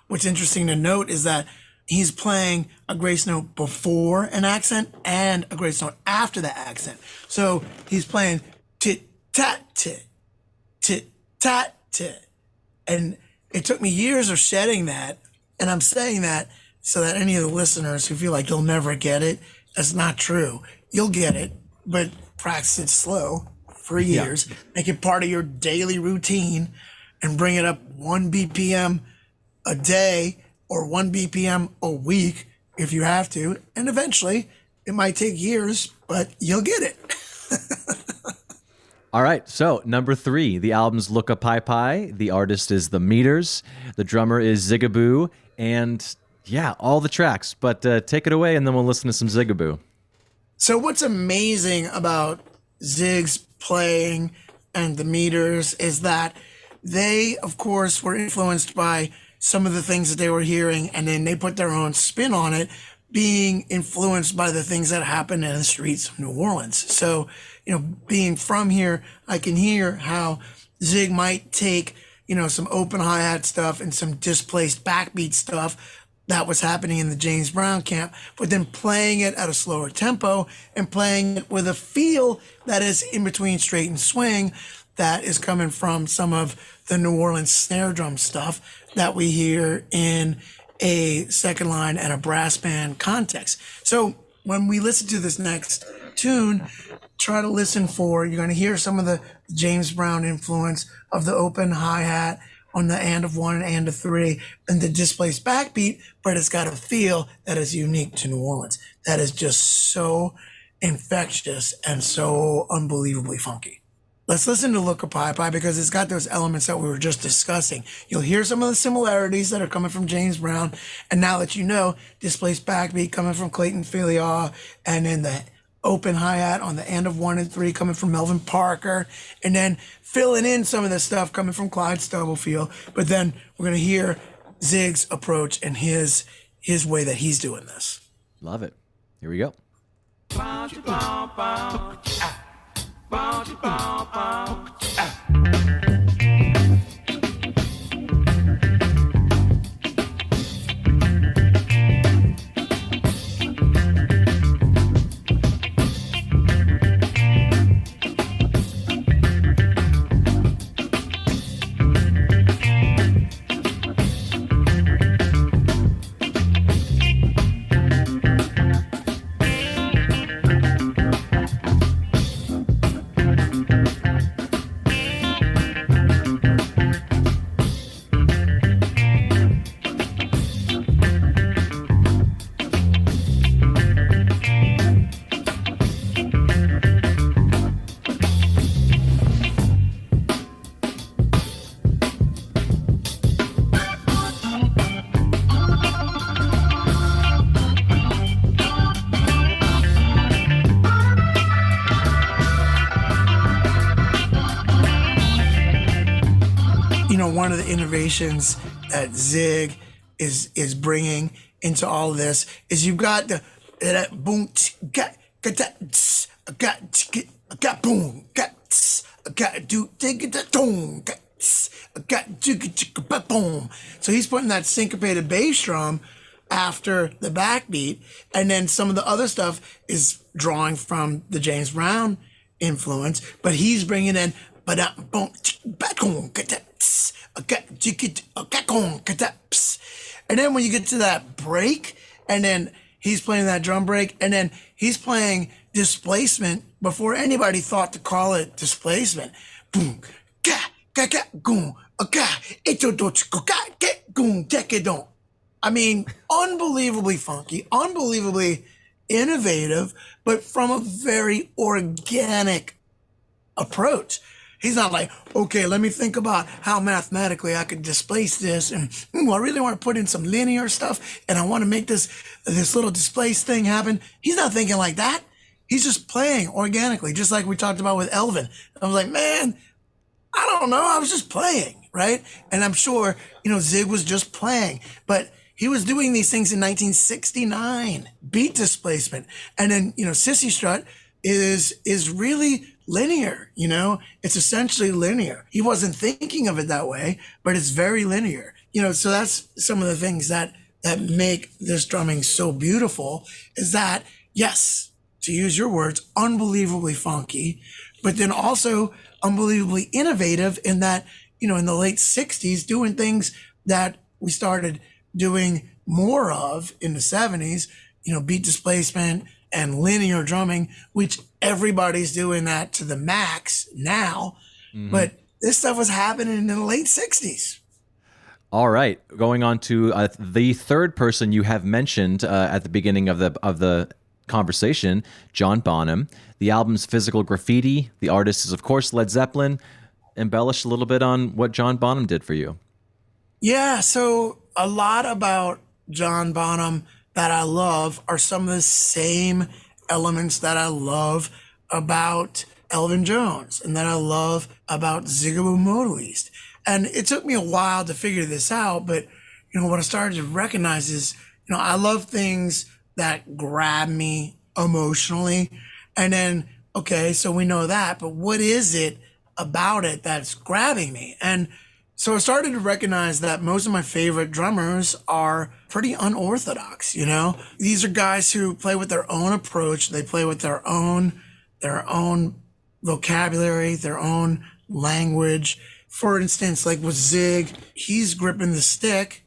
what's interesting to note is that he's playing a grace note before an accent and a grace note after the accent. So he's playing tit-tat-tit, tit-tat-tit. And it took me years of shedding that. And I'm saying that so that any of the listeners who feel like you'll never get it, that's not true. You'll get it, but practice it slow for years. Make it part of your daily routine and bring it up 1 BPM a day or 1 BPM a week if you have to. And eventually, it might take years, but you'll get it. All right, so number 3, the album's Look Up Hi Pi. The artist is The Meters. The drummer is Zigaboo. And yeah, all the tracks. But take it away, and then we'll listen to some Zigaboo. So what's amazing about Zig's playing and The Meters is that they, of course, were influenced by some of the things that they were hearing, and then they put their own spin on it, being influenced by the things that happened in the streets of New Orleans. So, being from here, I can hear how Zig might take, some open hi-hat stuff and some displaced backbeat stuff that was happening in the James Brown camp, but then playing it at a slower tempo and playing it with a feel that is in between straight and swing that is coming from some of the New Orleans snare drum stuff that we hear in a second line and a brass band context. So when we listen to this next tune, try to listen for, you're going to hear some of the James Brown influence of the open hi-hat on the and of 1 and of 3 and the displaced backbeat, but it's got a feel that is unique to New Orleans. That is just so infectious and so unbelievably funky. let's listen to Look a Pie Pie because it's got those elements that we were just discussing. You'll hear some of the similarities that are coming from James Brown. And now that you know, displaced backbeat coming from Clayton Filiaw, and then the open hi-hat on the end of 1 and 3 coming from Melvin Parker, and then filling in some of the stuff coming from Clyde Stubblefield. But then we're going to hear Zig's approach and his way that he's doing this. Love it. Here we go. One of the innovations that Zig is bringing into all of this is you've got the boom got boom got do boom. So he's putting that syncopated bass drum after the backbeat, and then some of the other stuff is drawing from the James Brown influence, but he's bringing in and then when you get to that break, and then he's playing that drum break, and then he's playing displacement before anybody thought to call it displacement. Boom, I mean, unbelievably funky, unbelievably innovative, but from a very organic approach. He's not like, okay, let me think about how mathematically I could displace this, and I really want to put in some linear stuff, and I want to make this little displace thing happen. He's not thinking like that. He's just playing organically, just like we talked about with Elvin. I was like, man, I don't know. I was just playing, right? And I'm sure, Zig was just playing, but he was doing these things in 1969, beat displacement. And then, Sissy Strut is really linear, it's essentially linear. He wasn't thinking of it that way, but it's very linear, so that's some of the things that make this drumming so beautiful, is that, yes, to use your words, unbelievably funky, but then also unbelievably innovative in that, in the late 60s, doing things that we started doing more of in the 70s, beat displacement and linear drumming, which everybody's doing that to the max now. Mm-hmm. But this stuff was happening in the late 60s. All right. Going on to the third person you have mentioned at the beginning of the conversation, John Bonham. The album's Physical Graffiti. The artist is, of course, Led Zeppelin. Embellish a little bit on what John Bonham did for you. Yeah, so a lot about John Bonham that I love are some of the same elements that I love about Elvin Jones and that I love about Zigaboo Modelist. And it took me a while to figure this out, but what I started to recognize is, I love things that grab me emotionally. And then, okay, so we know that, but what is it about it that's grabbing me? And so I started to recognize that most of my favorite drummers are pretty unorthodox, These are guys who play with their own approach. They play with their own vocabulary, their own language. For instance, like with Zig, he's gripping the stick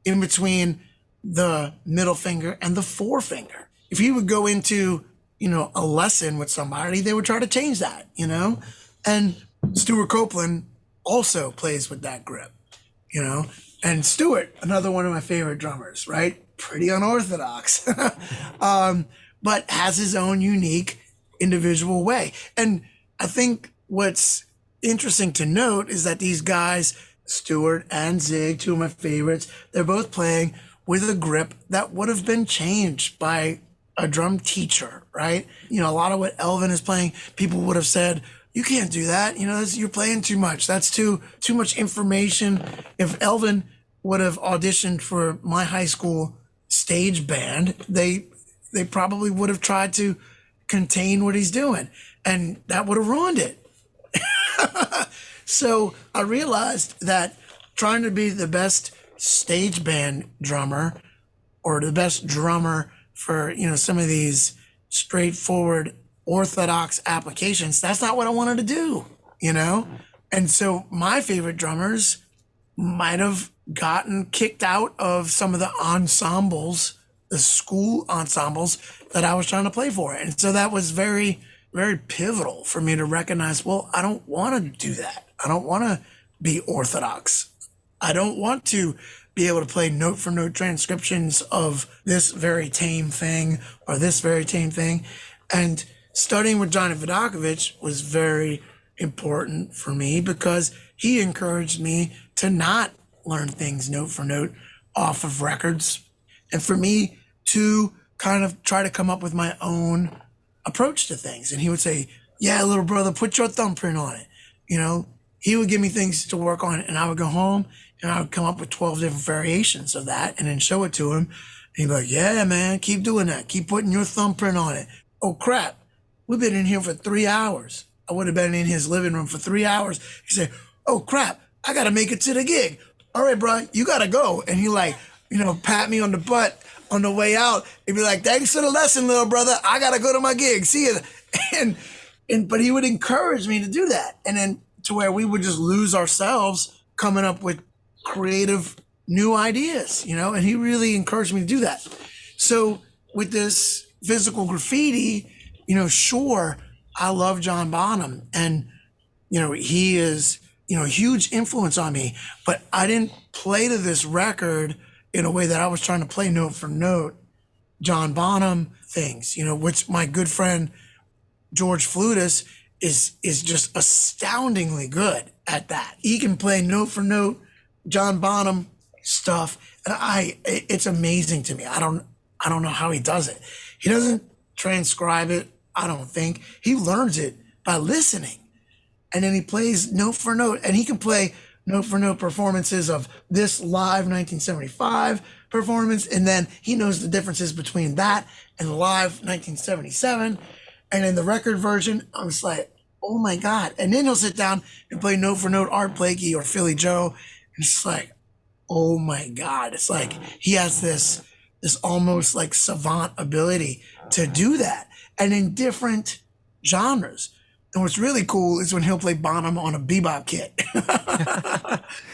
in between the middle finger and the forefinger. If he would go into, a lesson with somebody, they would try to change that, And Stuart Copeland also plays with that grip, and Stuart, another one of my favorite drummers, right? Pretty unorthodox, but has his own unique individual way. And I think what's interesting to note is that these guys, Stewart and Zig, two of my favorites, they're both playing with a grip that would have been changed by a drum teacher, right? You know, a lot of what Elvin is playing, people would have said, you can't do that. You know, you're playing too much. That's too much information. If Elvin would have auditioned for my high school stage band, they probably would have tried to contain what he's doing, and that would have ruined it. So I realized that trying to be the best stage band drummer or the best drummer for, you know, some of these straightforward orthodox applications, that's not what I wanted to do, you know? And so my favorite drummers might have gotten kicked out of some of the ensembles, the school ensembles that I was trying to play for. And so that was very, very pivotal for me to recognize, well, I don't want to do that. I don't want to be orthodox. I don't want to be able to play note for note transcriptions of this very tame thing or this very tame thing. And studying with Johnny Vodakovich was very important for me because he encouraged me to not learn things note for note off of records, and for me to kind of try to come up with my own approach to things. And he would say, yeah, little brother, put your thumbprint on it. You know, he would give me things to work on, and I would go home and I would come up with 12 different variations of that and then show it to him. And he'd be like, yeah, man, keep doing that. Keep putting your thumbprint on it. Oh, crap. We've been in here for 3 hours. I would have been in his living room for 3 hours. He said, oh, crap, I got to make it to the gig. All right, bro, you got to go. And he like, you know, pat me on the butt on the way out. He'd be like, thanks for the lesson, little brother. I got to go to my gig. See you. But he would encourage me to do that. And then to where we would just lose ourselves coming up with creative new ideas, you know, and he really encouraged me to do that. So with this physical graffiti, you know, sure, I love John Bonham, and, you know, he is, you know, a huge influence on me, but I didn't play to this record in a way that I was trying to play note for note John Bonham things, you know, which my good friend George Flutis is just astoundingly good at that. He can play note for note John Bonham stuff, and it's amazing to me. I don't know how he does it. He doesn't transcribe it, I don't think. He learns it by listening, and then he plays note for note, and he can play note for note performances of this live 1975 performance, and then he knows the differences between that and live 1977. And in the record version, I was like, oh my God. And then he'll sit down and play note for note Art Blakey or Philly Joe. And it's like, oh my God. It's like he has this almost like savant ability to do that. And in different genres. And what's really cool is when he'll play Bonham on a bebop kit.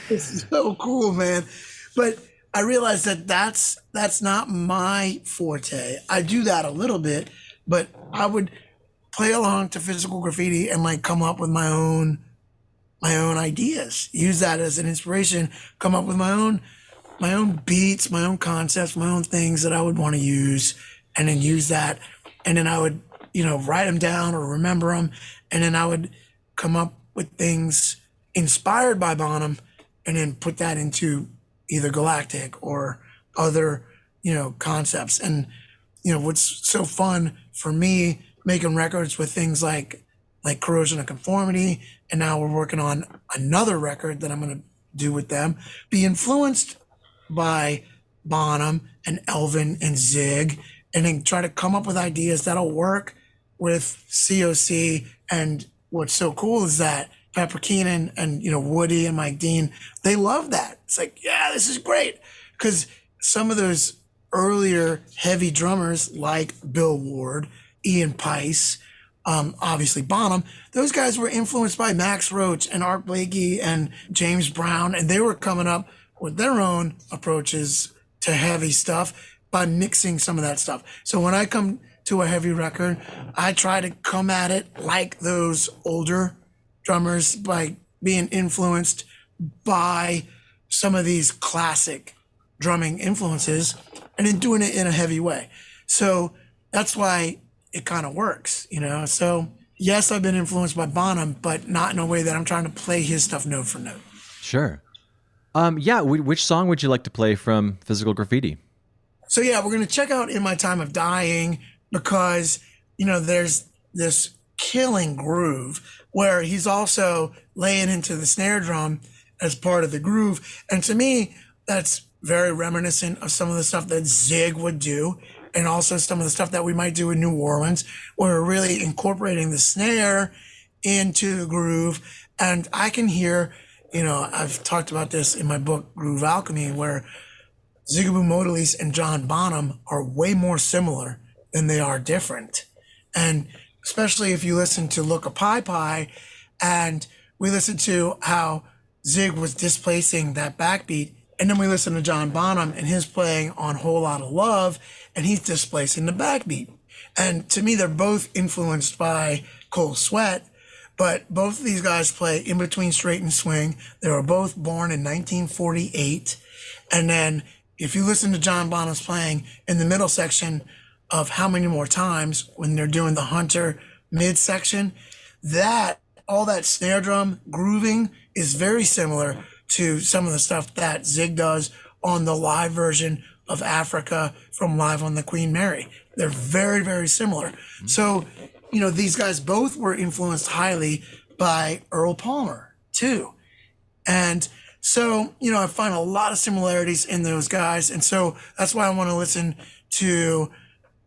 It's so cool, man. But I realized that that's not my forte. I do that a little bit, but I would play along to physical graffiti and like come up with my own ideas, use that as an inspiration, come up with my own beats, my own concepts, my own things that I would want to use, and then use that. And then I would, you know, write them down or remember them. And then I would come up with things inspired by Bonham and then put that into either Galactic or other, you know, concepts. And, you know, what's so fun for me making records with things like Corrosion of Conformity, and now we're working on another record that I'm going to do with them, be influenced by Bonham and Elvin and Zig, and then try to come up with ideas that'll work with COC. And what's so cool is that Pepper Keenan and, you know, Woody and Mike Dean, they love that. It's like, yeah, this is great. Because some of those earlier heavy drummers like Bill Ward, Ian Paice, obviously Bonham, those guys were influenced by Max Roach and Art Blakey and James Brown, and they were coming up with their own approaches to heavy stuff by mixing some of that stuff. So when I come to a heavy record, I try to come at it like those older drummers by being influenced by some of these classic drumming influences and then doing it in a heavy way. So that's why it kind of works, you know? So yes, I've been influenced by Bonham, but not in a way that I'm trying to play his stuff note for note. Sure. Yeah, which song would you like to play from Physical Graffiti? So yeah, we're going to check out In My Time of Dying because, there's this killing groove where he's also laying into the snare drum as part of the groove. And to me, that's very reminiscent of some of the stuff that Zig would do, and also some of the stuff that we might do in New Orleans, where we're really incorporating the snare into the groove. And I can hear, I've talked about this in my book, Groove Alchemy, where Zigaboo Modelis and John Bonham are way more similar than they are different. And especially if you listen to Look a Pie Pie, and we listen to how Zig was displacing that backbeat, and then we listen to John Bonham and his playing on Whole Lotta Love, and he's displacing the backbeat. And to me, they're both influenced by Cold Sweat, but both of these guys play In Between Straight and Swing. They were both born in 1948. And then if you listen to John Bonham's playing in the middle section of How Many More Times, when they're doing the Hunter midsection, all that snare drum grooving is very similar to some of the stuff that Zig does on the live version of Africa from Live on the Queen Mary. They're very, very similar. So, these guys both were influenced highly by Earl Palmer too. And so, I find a lot of similarities in those guys. And so that's why I want to listen to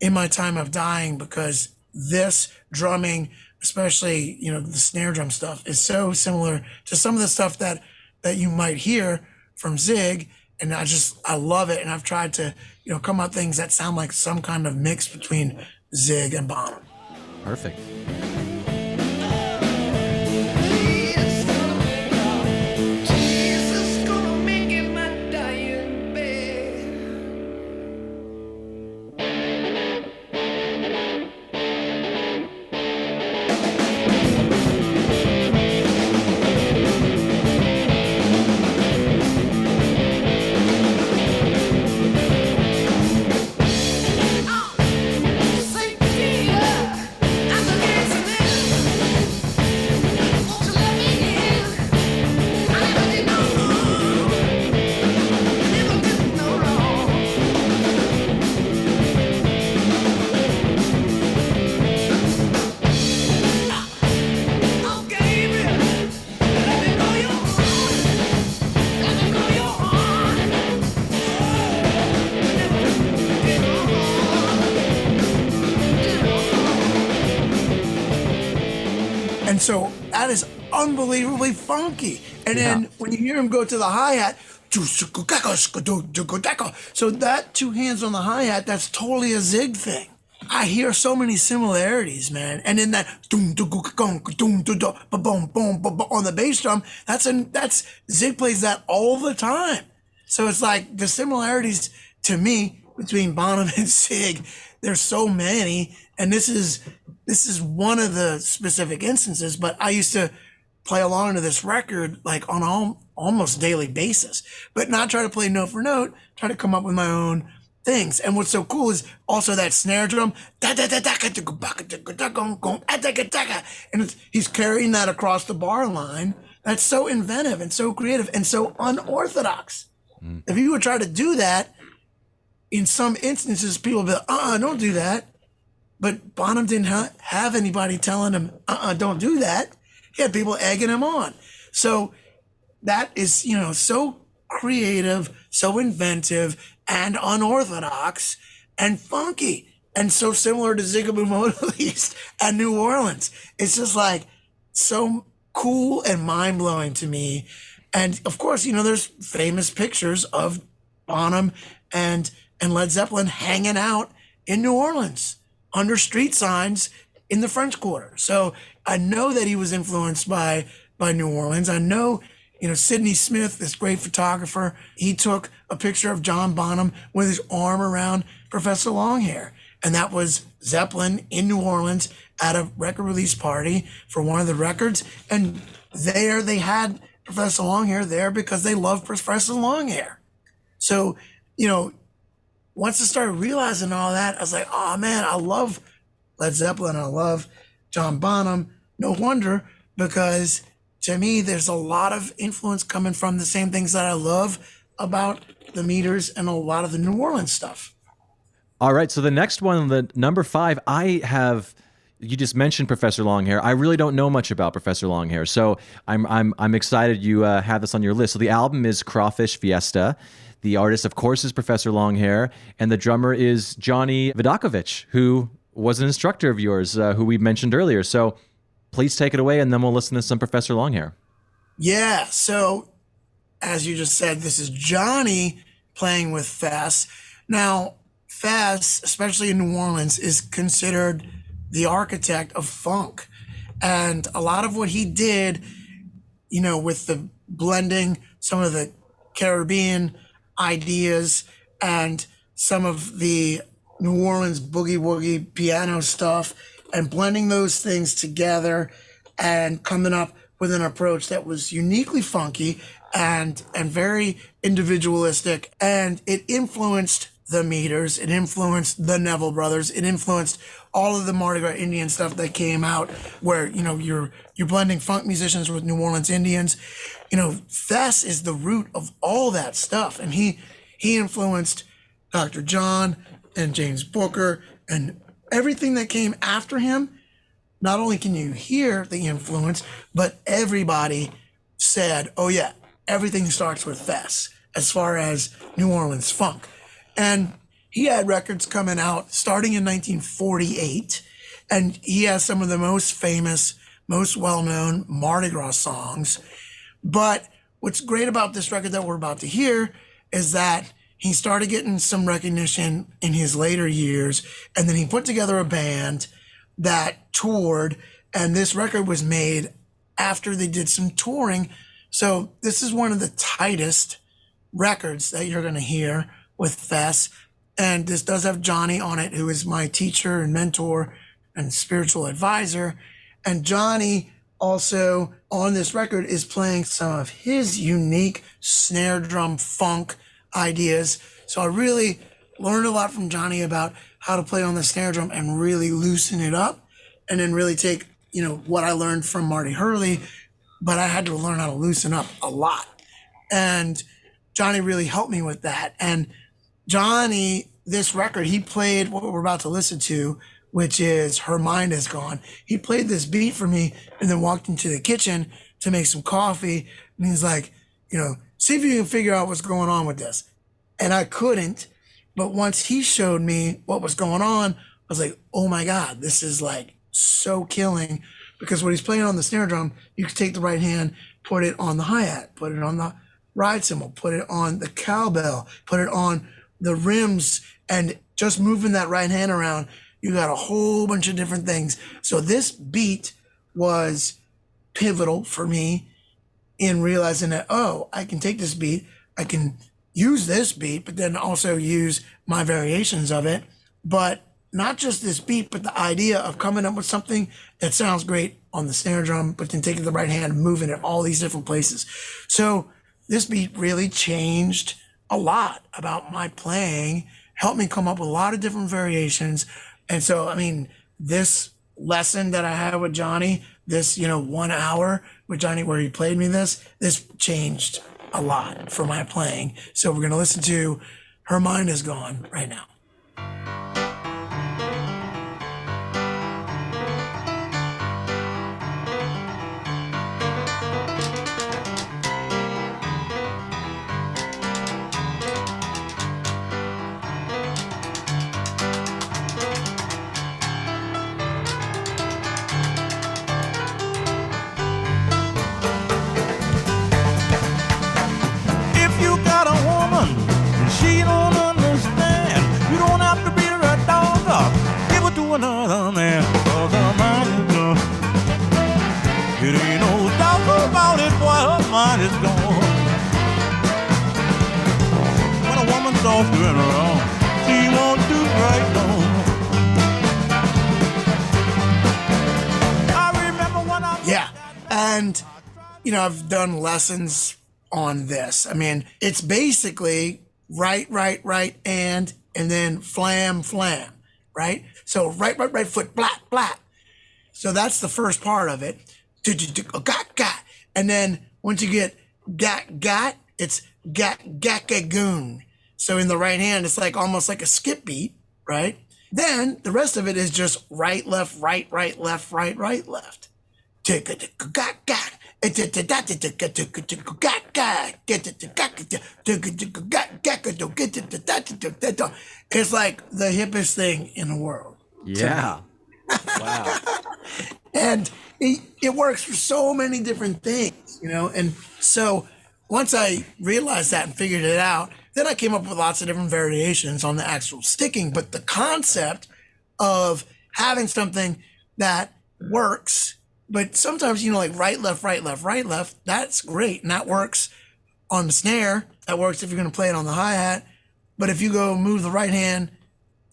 In My Time of Dying, because this drumming, especially, the snare drum stuff, is so similar to some of the stuff that you might hear from Zig. And I love it. And I've tried to, come up with things that sound like some kind of mix between Zig and Bonham. Perfect. And so that is unbelievably funky. And then when you hear him go to the hi-hat, so that two hands on the hi-hat, that's totally a Zig thing. I hear so many similarities, man. And then that on the bass drum, that's Zig plays that all the time. So it's like the similarities to me between Bonham and Zig, there's so many. And this is one of the specific instances, but I used to play along to this record like on almost daily basis, but not try to play note for note, try to come up with my own things. And what's so cool is also that snare drum, and he's carrying that across the bar line. That's so inventive and so creative and so unorthodox. If you would try to do that, in some instances, people would be like, don't do that. But Bonham didn't have anybody telling him, don't do that. He had people egging him on. So that is, so creative, so inventive, and unorthodox, and funky, and so similar to Zigaboo Modelis and New Orleans. It's just like so cool and mind-blowing to me. And of course, there's famous pictures of Bonham and Led Zeppelin hanging out in New Orleans under street signs in the French Quarter. So I know that he was influenced by New Orleans. I know, Sidney Smith, this great photographer, he took a picture of John Bonham with his arm around Professor Longhair. And that was Zeppelin in New Orleans at a record release party for one of the records. And there they had Professor Longhair there because they loved Professor Longhair. So, once I started realizing all that, I was like, oh man, I love Led Zeppelin. I love John Bonham. No wonder, because to me, there's a lot of influence coming from the same things that I love about the meters and a lot of the New Orleans stuff. All right, so the next one, the number 5, you just mentioned Professor Longhair. I really don't know much about Professor Longhair, so I'm excited you have this on your list. So the album is Crawfish Fiesta. The artist, of course, is Professor Longhair, and the drummer is Johnny Vidakovich, who was an instructor of yours, who we mentioned earlier. So please take it away, and then we'll listen to some Professor Longhair. Yeah, so as you just said, this is Johnny playing with Fess. Now, Fess, especially in New Orleans, is considered the architect of funk. And a lot of what he did, with the blending some of the Caribbean ideas and some of the New Orleans boogie woogie piano stuff, and blending those things together and coming up with an approach that was uniquely funky and very individualistic. And it influenced the Meters, it influenced the Neville brothers, it influenced all of the Mardi Gras Indian stuff that came out, where you're blending funk musicians with New Orleans Indians. Fess is the root of all that stuff, and he influenced Dr. John and James Booker and everything that came after him. Not only can you hear the influence, but everybody said, oh yeah, everything starts with Fess as far as New Orleans funk. And he had records coming out starting in 1948, and he has some of the most famous, most well-known Mardi Gras songs. But what's great about this record that we're about to hear is that he started getting some recognition in his later years, and then he put together a band that toured, and this record was made after they did some touring. So this is one of the tightest records that you're going to hear with Fess. And this does have Johnny on it, who is my teacher and mentor and spiritual advisor. And Johnny also on this record is playing some of his unique snare drum funk ideas. So I really learned a lot from Johnny about how to play on the snare drum and really loosen it up, and then really take, what I learned from Marty Hurley, but I had to learn how to loosen up a lot. And Johnny really helped me with that. And Johnny, this record, he played what we're about to listen to, which is Her Mind Is Gone. He played this beat for me and then walked into the kitchen to make some coffee. And he's like, see if you can figure out what's going on with this. And I couldn't. But once he showed me what was going on, I was like, oh my God, this is like so killing. Because when he's playing on the snare drum, you can take the right hand, put it on the hi-hat, put it on the ride cymbal, put it on the cowbell, put it on the rims, and just moving that right hand around, you got a whole bunch of different things. So this beat was pivotal for me in realizing that, I can take this beat, I can use this beat, but then also use my variations of it. But not just this beat, but the idea of coming up with something that sounds great on the snare drum, but then taking the right hand, moving it all these different places. So this beat really changed a lot about my playing, helped me come up with a lot of different variations. And so, this lesson that I had with Johnny, this, 1 hour with Johnny where he played me this changed a lot for my playing. So we're going to listen to Her Mind Is Gone right now. Another man, 'cause her mind is gone. It ain't no doubt about it, boy, her mind is gone. When a woman's off doing wrong, she won't do right no more. I remember when I... Yeah, and, I've done lessons on this. It's basically right, and then flam, right? So right foot, flat. So that's the first part of it. Got. And then once you get got, it's got-ga-goon. So in the right hand, it's like almost like a skip beat, right? Then the rest of it is just right, left, right, left, right, left. It's like the hippest thing in the world. Yeah. Wow. And it works for so many different things, you know? And so once I realized that and figured it out, then I came up with lots of different variations on the actual sticking. But the concept of having something that works, but sometimes, you know, like right, left, that's great. And that works on the snare. That works if you're going to play it on the hi-hat. But if you go move the right hand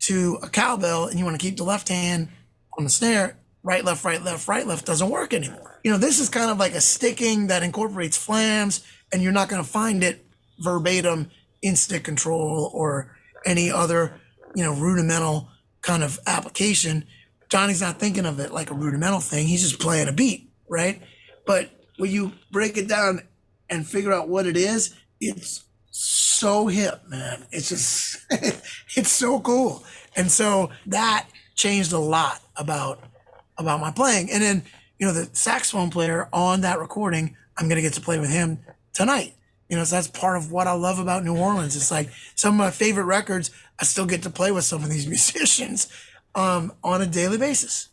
to a cowbell and you want to keep the left hand on the snare, right, left doesn't work anymore. You know, this is kind of like a sticking that incorporates flams, and you're not going to find it verbatim in stick control or any other, you know, rudimental kind of application. Johnny's not thinking of it like a rudimental thing. He's just playing a beat, right? But when you break it down and figure out what it is, it's so hip, man. It's just, it's so cool. And so that changed a lot about my playing. And then, you know, the saxophone player on that recording, I'm going to get to play with him tonight. You know, so that's part of what I love about New Orleans. It's like some of my favorite records, I still get to play with some of these musicians on a daily basis.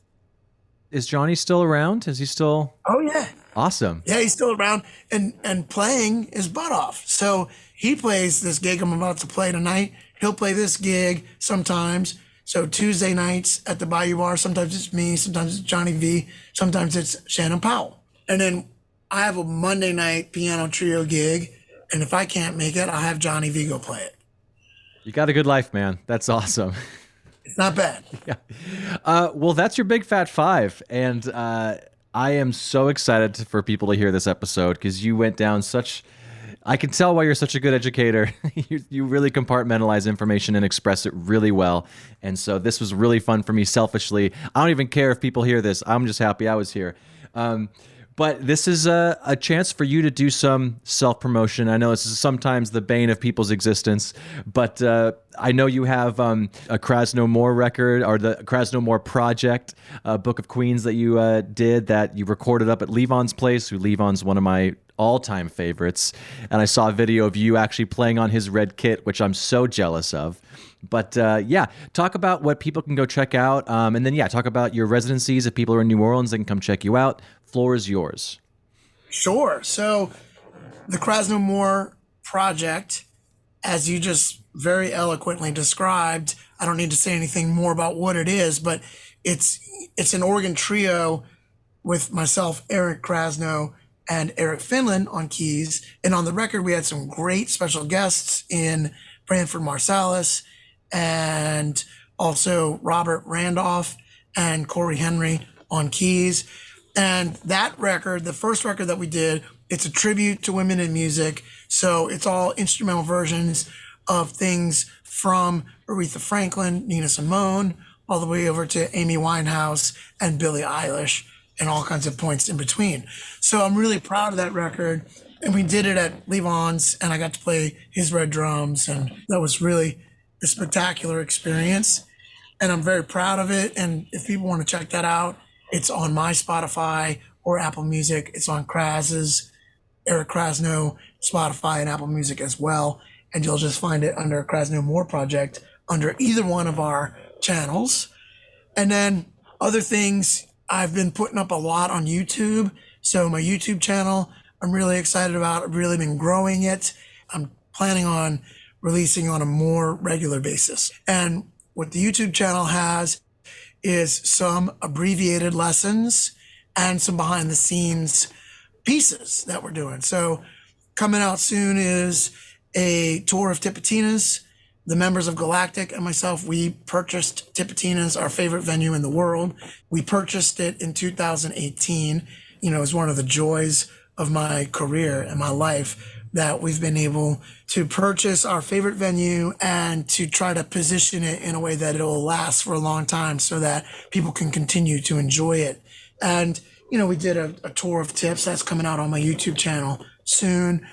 Is Johnny still around? Is he still? Oh, yeah. Awesome. Yeah, he's still around and playing his butt off. So he plays this gig I'm about to play tonight. He'll play this gig sometimes. So Tuesday nights at the Bayou Bar, sometimes it's me, sometimes it's Johnny V, sometimes it's Shannon Powell. And then I have a Monday night piano trio gig, and if I can't make it, I'll have Johnny V go play it. You got a good life, man. That's awesome. It's not bad. Yeah. Well, that's your Big Fat Five, and I am so excited for people to hear this episode because you went down such... I can tell why you're such a good educator. You really compartmentalize information and express it really well. And so this was really fun for me selfishly. I don't even care if people hear this. I'm just happy I was here. But this is a chance for you to do some self-promotion. I know this is sometimes the bane of people's existence, but I know you have a Krasno More record, or the Krasno More project, Book of Queens that you did, that you recorded up at Levon's place, who Levon's one of my all-time favorites. And I saw a video of you actually playing on his red kit, which I'm so jealous of. But yeah, talk about what people can go check out. And then, yeah, talk about your residencies. If people are in New Orleans, they can come check you out. Floor is yours. Sure. So the Krasno More project, as you just very eloquently described, I don't need to say anything more about what it is, but it's an organ trio with myself, Eric Krasno, and Eric Finland on keys. And on the record, we had some great special guests in Branford Marsalis, and also Robert Randolph and Corey Henry on keys. And that record, the first record that we did, it's a tribute to women in music. So it's all instrumental versions of things from Aretha Franklin, Nina Simone, all the way over to Amy Winehouse and Billie Eilish, and all kinds of points in between. So I'm really proud of that record. And we did it at Levon's, and I got to play his red drums, and that was really a spectacular experience. And I'm very proud of it. And if people want to check that out, it's on my Spotify or Apple Music. It's on Kras's, Eric Krasno, Spotify and Apple Music as well. And you'll just find it under Krasno More Project under either one of our channels. And then other things, I've been putting up a lot on YouTube. So my YouTube channel, I'm really excited about. I've really been growing it. I'm planning on releasing on a more regular basis. And what the YouTube channel has is some abbreviated lessons and some behind the scenes pieces that we're doing. So coming out soon is a tour of Tipitina's. The members of Galactic and myself, we purchased Tipitina's, our favorite venue in the world. We purchased it in 2018. You know, it was one of the joys of my career and my life that we've been able to purchase our favorite venue and to try to position it in a way that it'll last for a long time so that people can continue to enjoy it. And, we did a tour of tips that's coming out on my YouTube channel soon.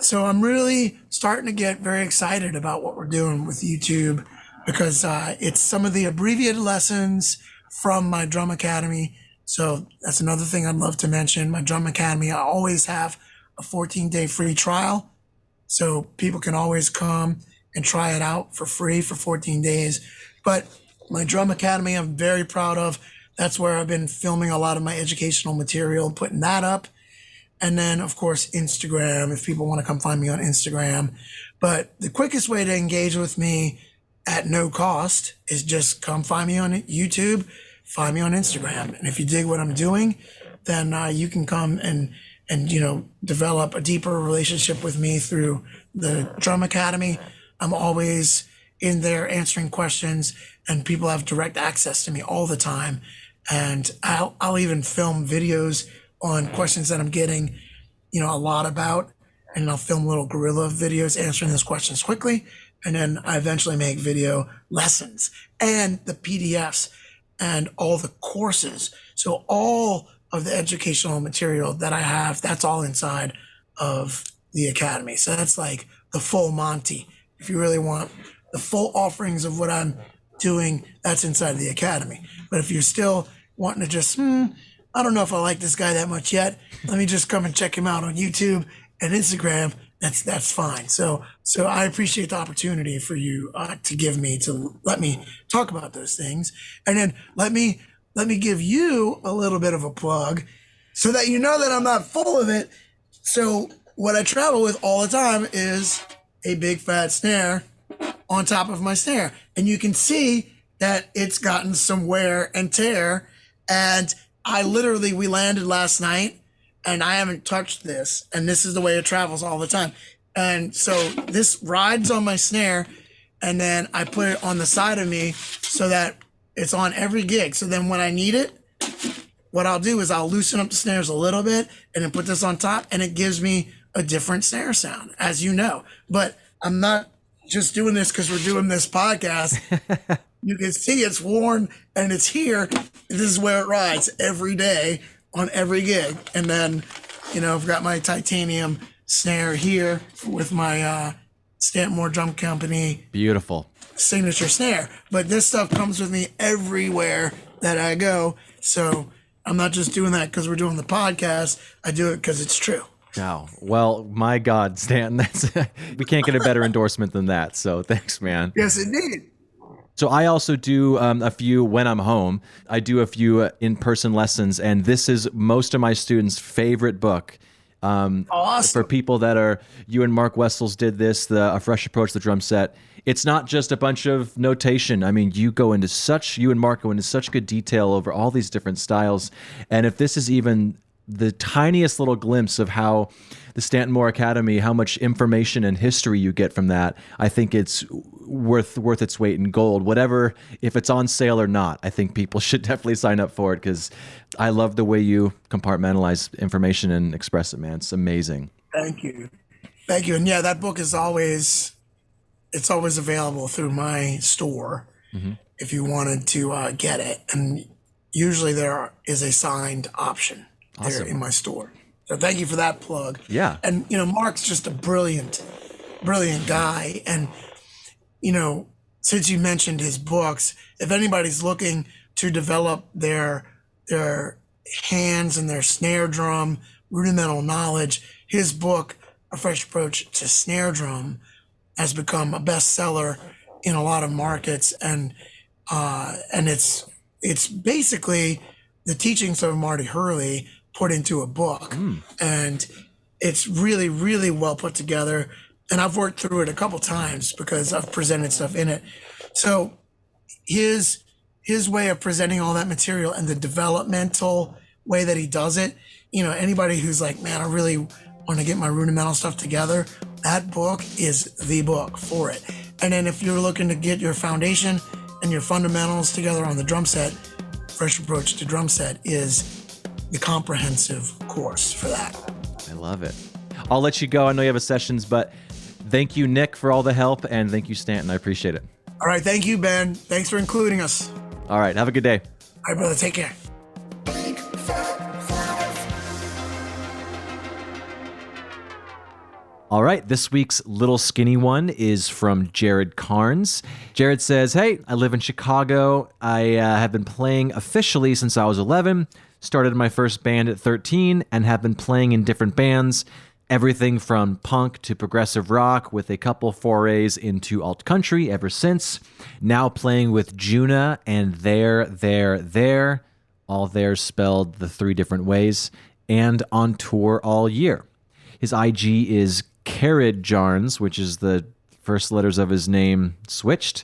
So I'm really starting to get very excited about what we're doing with YouTube because it's some of the abbreviated lessons from my drum academy. So that's another thing I'd love to mention. My drum academy, I always have a 14-day free trial. So people can always come and try it out for free for 14 days. But my drum academy, I'm very proud of. That's where I've been filming a lot of my educational material, putting that up. And then, of course, Instagram, if people want to come find me on Instagram. But the quickest way to engage with me at no cost is just come find me on YouTube, find me on Instagram. And if you dig what I'm doing, then you can come and develop a deeper relationship with me through the Drum Academy. I'm always in there answering questions, and people have direct access to me all the time. And I'll even film videos on questions that I'm getting, a lot about, and I'll film little guerrilla videos answering those questions quickly. And then I eventually make video lessons and the PDFs and all the courses. So all of the educational material that I have, that's all inside of the academy. So that's like the full Monty. If you really want the full offerings of what I'm doing, that's inside of the academy. But if you're still wanting to just, I don't know if I like this guy that much yet, let me just come and check him out on YouTube and Instagram, that's fine. So I appreciate the opportunity for you to give me, to let me talk about those things. And then let me give you a little bit of a plug so that you know that I'm not full of it. So what I travel with all the time is a big fat snare on top of my snare. And you can see that it's gotten some wear and tear. And we landed last night and I haven't touched this. And this is the way it travels all the time. And so this rides on my snare, and then I put it on the side of me so that it's on every gig. So then when I need it, what I'll do is I'll loosen up the snares a little bit and then put this on top, and it gives me a different snare sound, as you know. But I'm not just doing this because we're doing this podcast. You can see it's worn and it's here. This is where it rides every day on every gig. And then, I've got my titanium snare here with my Stanton Drum Company. Beautiful. Signature snare. But this stuff comes with me everywhere that I go. So I'm not just doing that because we're doing the podcast. I do it because it's true. Wow. Well, my God, Stanton, we can't get a better endorsement than that. So thanks, man. Yes, indeed. So I also do a few when I'm home. I do a few in-person lessons, and this is most of my students' favorite book. Awesome. For people that are, you and Mark Wessels did this, A Fresh Approach to the Drum Set. It's not just a bunch of notation. I mean, you and Mark go into such good detail over all these different styles. And if this is even the tiniest little glimpse of how the Stanton Academy, how much information and history you get from that, I think it's worth its weight in gold. Whatever, if it's on sale or not, I think people should definitely sign up for it because I love the way you compartmentalize information and express it, man. It's amazing. Thank you. And yeah, that book is always available through my store if you wanted to get it. And usually there is a signed option there in my store. So thank you for that plug. Yeah. And, Mark's just a brilliant guy. And, since you mentioned his books, if anybody's looking to develop their hands and their snare drum rudimental knowledge, his book, A Fresh Approach to Snare Drum, has become a bestseller in a lot of markets. And it's basically the teachings of Marty Hurley put into a book. And it's really, really well put together. And I've worked through it a couple times because I've presented stuff in it. So his way of presenting all that material and the developmental way that he does it, anybody who's like, man, I really want to get my rudimental stuff together, that book is the book for it. And then if you're looking to get your foundation and your fundamentals together on the drum set, Fresh Approach to Drum Set is the comprehensive course for that. I love it. I'll let you go. I know you have a sessions, but thank you, Nick, for all the help, and thank you, Stanton. I appreciate it. All right. Thank you, Ben. Thanks for including us. All right. Have a good day. All right, brother. Take care. All right, this week's little skinny one is from Jared Carnes. Jared says, hey, I live in Chicago. I have been playing officially since I was 11, started my first band at 13, and have been playing in different bands, everything from punk to progressive rock, with a couple forays into alt country ever since. Now playing with Juna and There, all there spelled the 3 different ways, and on tour all year. His IG is Carrid Jarns, which is the first letters of his name switched.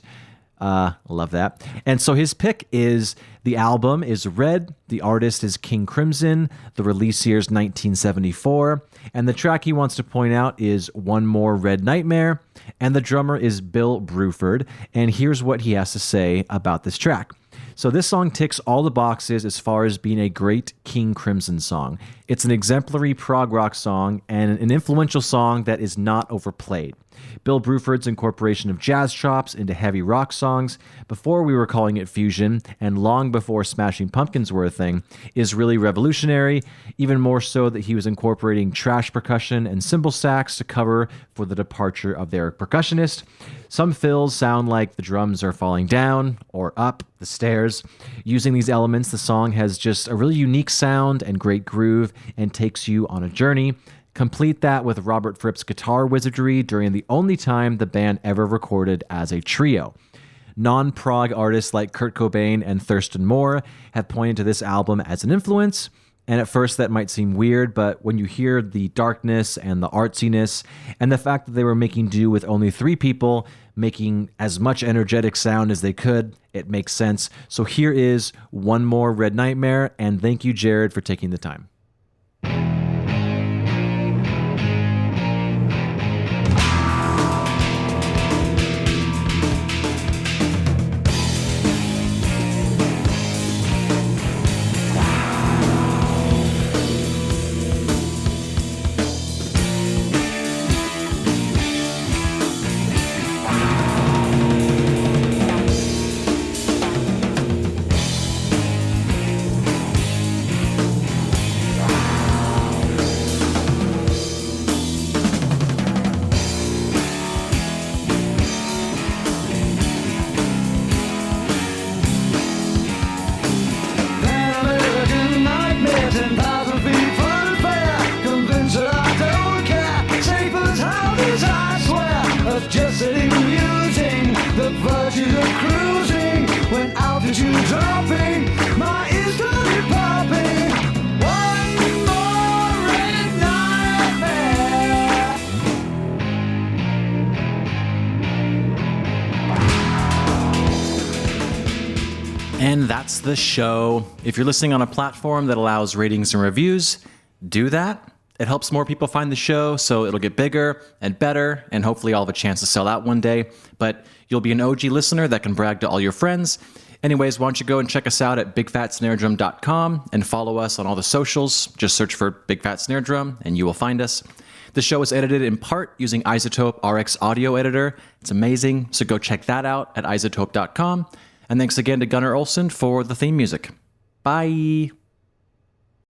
Love that. And so his pick is, the album is Red, the artist is King Crimson, the release year is 1974, and the track he wants to point out is One More Red Nightmare, and the drummer is Bill Bruford, and here's what he has to say about this track. So this song ticks all the boxes as far as being a great King Crimson song. It's an exemplary prog rock song and an influential song that is not overplayed. Bill Bruford's incorporation of jazz chops into heavy rock songs, before we were calling it fusion and long before Smashing Pumpkins were a thing, is really revolutionary, even more so that he was incorporating trash percussion and cymbal sax to cover for the departure of their percussionist. Some fills sound like the drums are falling down or up the stairs. Using these elements, the song has just a really unique sound and great groove and takes you on a journey. Complete that with Robert Fripp's guitar wizardry during the only time the band ever recorded as a trio. Non-prog artists like Kurt Cobain and Thurston Moore have pointed to this album as an influence, and at first that might seem weird, but when you hear the darkness and the artsiness and the fact that they were making do with only 3 people, making as much energetic sound as they could, it makes sense. So here is One More Red Nightmare, and thank you, Jared, for taking the time. And that's the show. If you're listening on a platform that allows ratings and reviews, do that. It helps more people find the show, so it'll get bigger and better, and hopefully I'll have a chance to sell out one day. But you'll be an OG listener that can brag to all your friends. Anyways, why don't you go and check us out at bigfatsnaredrum.com and follow us on all the socials. Just search for Big Fat Snare Drum and you will find us. The show is edited in part using Isotope RX Audio Editor. It's amazing, so go check that out at isotope.com. And thanks again to Gunnar Olsen for the theme music. Bye!